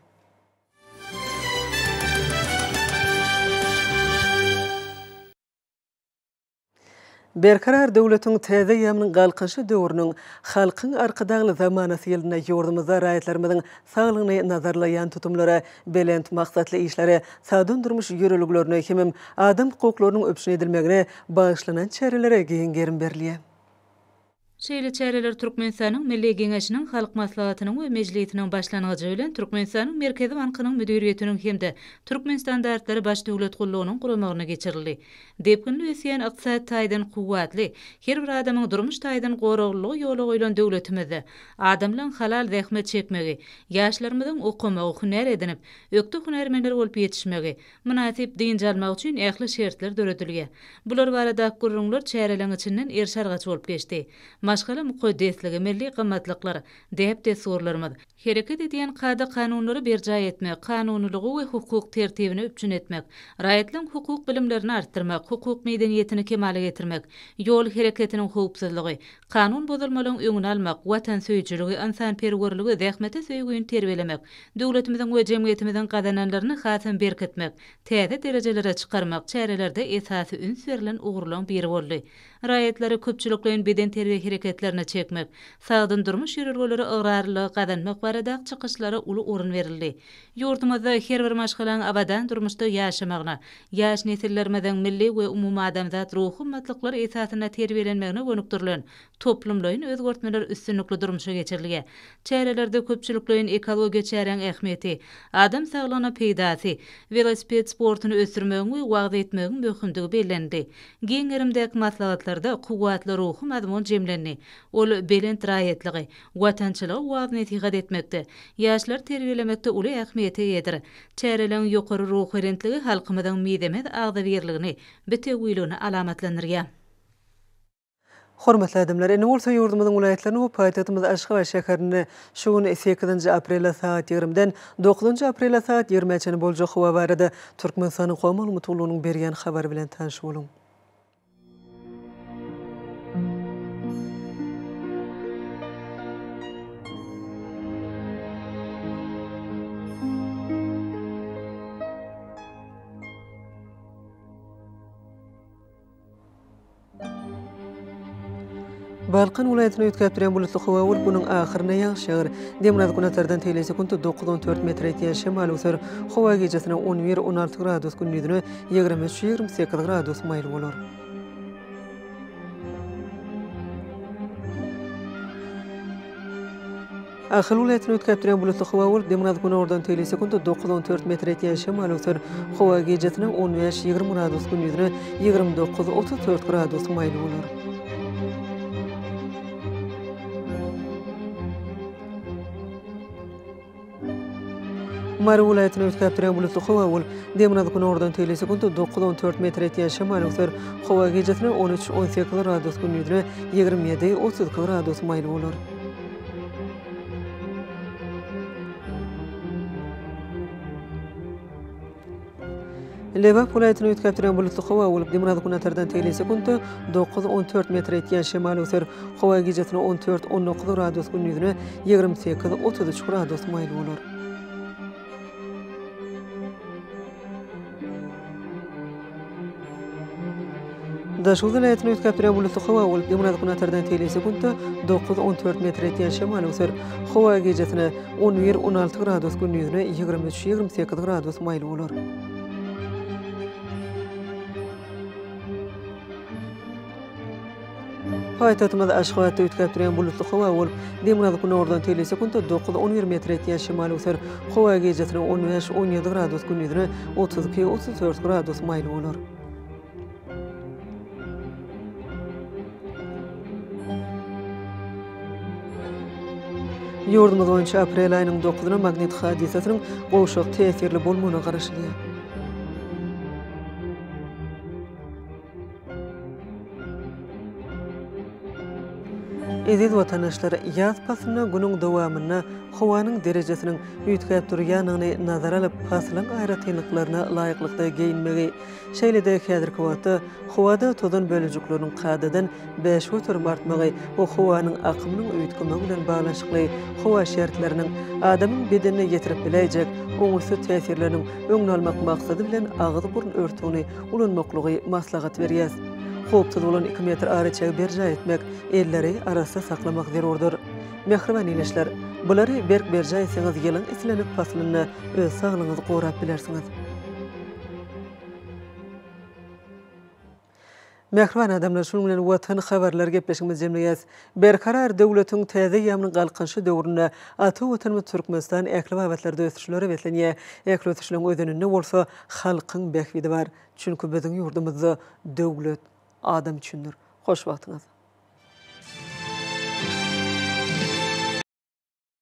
Berkarar döwletiň täze ýamynyň galkyşy döwrüniň halkyň arkadagly zamanasy ýylyna ýurdumyzda raýatlarymyzyň saglygyny nazarlaýan tutumlara, belent maksatly işlere, sadan durmuş ýöreliglerini hem adam hukuklarynyň öpüşine edilmegine bagyşlanan çärelere giň gerim berilýär. Şeýle çäreler Türkmenistanyň Milli Geňeşiniň Halk Maslahatynyň we Mejlisiniň başlangyjy bilen Türkmenistanyň Merkezi Bankynyň müdiriýetiniň hemde Türkmen standartlary baş döwlet gullugynyň guramagyna geçirildi. Depkünli ösýän ykdysat taýdan kuwwatly, her bir adamyň durmuş taýdan goraglygy ýoly goýulan döwletimizde adamlaryň halal zähmet çekmegi, ýaşlarymyzyň okumagy hüner edinip, ökde hünermenler bolup ýetişmegi, münasip diň jalmak üçin ähli şertler döredilýär. Bular barada gurrunlar çäreleň içinden erşargaç bolup geçdi. Maşgala muqaddesligi, milli gymmatlyklar, däp desurlarymyz, hereket edýän kada kanunlary berja etmek, kanunlygy we hukuk tertibini üpçün etmek, raýatlaryň hukuk bilimlerini artdyrmak, hukuk medeniýetini kemale getirmek, ýol hereketiniň howpsuzlygy, kanun bozulmalygyň öňüni almak, watan söýüjüligi, insanperwerligi, zähmete söýgüni terbiyelemek, döwletimiziň we jemgyýetimiziň gazananlaryny hasam berketmek, täze derejelere çykarmak çärelerde esasy üns berilen ugurlaryň biri boldy. Raýatlary köpçüliklerin beden terbiýe hereketlerine çekmek, sagdyn durmuş ýörelgeleri ıgrarlygy gazanmak barada çykyşlara uly orun berildi. Ýurdumyzda her bir maşgalaň abadan durmuşda ýaşamagyna, ýaş nesillerimizden milli we umumy adamzat ruhy matlyklar esasyna terbiýelenmegine gönükdirilen toplumlaryň özgörtmeler üstünlikli durmuşa geçirilýär. Çärelerde köpçüliklerin ekologiýa çären ähmiýeti, adam saglygyna peýdasy, velosiped sportuny ösürmegiň we wagt etmegiň möhümdigi bellendi. Giňerimdäki maslahatlarda kuwwatly ruhy mazmun jemlenip etdiňini, ol belent raýatligi, watançylygy wagtyny etiqad etmekde, ýaşlar terbiýelemekde uly ähmiýete ýedir. Çäreleň ýokary ruh berentligi halkymyzyň midemet agdabirligini, betegüýligini alamatlandyrýar. Hormatly adamlar, ene bolsa ýurdumyzyň vilayetlerini we paýtagtymyz Aşgabat şäherini şugun 8-nji aprel saat 20-den 9-nji aprel saat 20-çe boljak hawa barada Türkmenistanyň Howam Ulumutulunyň berýän habary bilen tanış boluň. Balkan vilayetine ötkäpdirän bulutly hawa bunyň ahyryna ýagşýar. Demir gunatardan telesi kuntu 9-4 metr etýän şemal öser. Hawa gecesine 11-16 gradus gündüzüne 23-28 gradus maýl bolar. Ahil vilayetine ötkäpdirän bulutly hawa demir gunatardan telesi kuntu 9-4 metr etýän şemal öser. Hawa gecesine 15-20 gradus gündüzüne 29-34 gradus maýl bolar. Mary vilayetine ötkäpdirän bulutly hawa demir gunatardan telesi kuntu 9-4 metr etýän şemal öser. Hawa gecesine 13-18 gradus gündüzüne 27-32 gradus maýl bolar. Lebap vilayetine ötkäpdirän bulutly hawa demir gunatardan telesi kuntu 9-14 metr etýän şemal öser. Hawa gecesine 14-19 gradus gündüzüne 28-33 gradus maýl bolar. Daşy vilayetine ötkäpdirän bulutly hawa demir gunatardan telesi kuntu 9-14 metr etýän şemal öser. Hawa gecesine 11-16 gradus gündüzüne 23-28 gradus maýl bolar. Paýtagtymyz Aşgabatda ötkäpdirän bulutly hawa demir gunatardan telesi kuntu 9-11 metr etýän şemal öser. Hawa gecesine 15-17 gradus gündüzüne 32-34 gradus maýl bolar. Ýurdumyz boýunça aprel aýynyň 9-na magnit hadisasynyň gowşak tesirli bolmagyna garaşylýar. Eziz vatandaşlar, ýaz pasyna günüň dowamyna howanyň derejesiniň üýtgäp durýanyny nazara alyp pasylaň aýratynlyklaryna laýyklykda geyinmegi, şeýle-de häzirki wagtda howada tozan bölejikleriniň kadadan 5 metre artmagy we howanyň akymynyň üýtgemi bilen baglanşykly howa şertleriniň adamyň bedenine ýetirip bileýjek oňsuz täsirleriniň öňüni almak maksady bilen agyzy burun örtügini ulanmaklygy maslahat berýär. Hopsuz bolan 2 metr araçagy berja etmek, elleri arasynda saklamak zerurdur. Mehriban ileşler, bulary berk berja etseňiz ýylyň islenip paslyny öz saglygyňyzy gorap bilersiňiz. Mehriban adamlar, şunuň bilen watan habarlar gepleşigimiz jemleýäs. Berkarar döwletiň täze ýamyny galkynşy döwründe ata watanymyz Türkmenistan äkli babatlarda ösüşleri betlenýär. Äkli ösüşlerin ödeninde bolsa halkyň behwidi bar. Çünki biziň ýurdumyzda döwlet adam üçindir. Hoş wagtyňyz.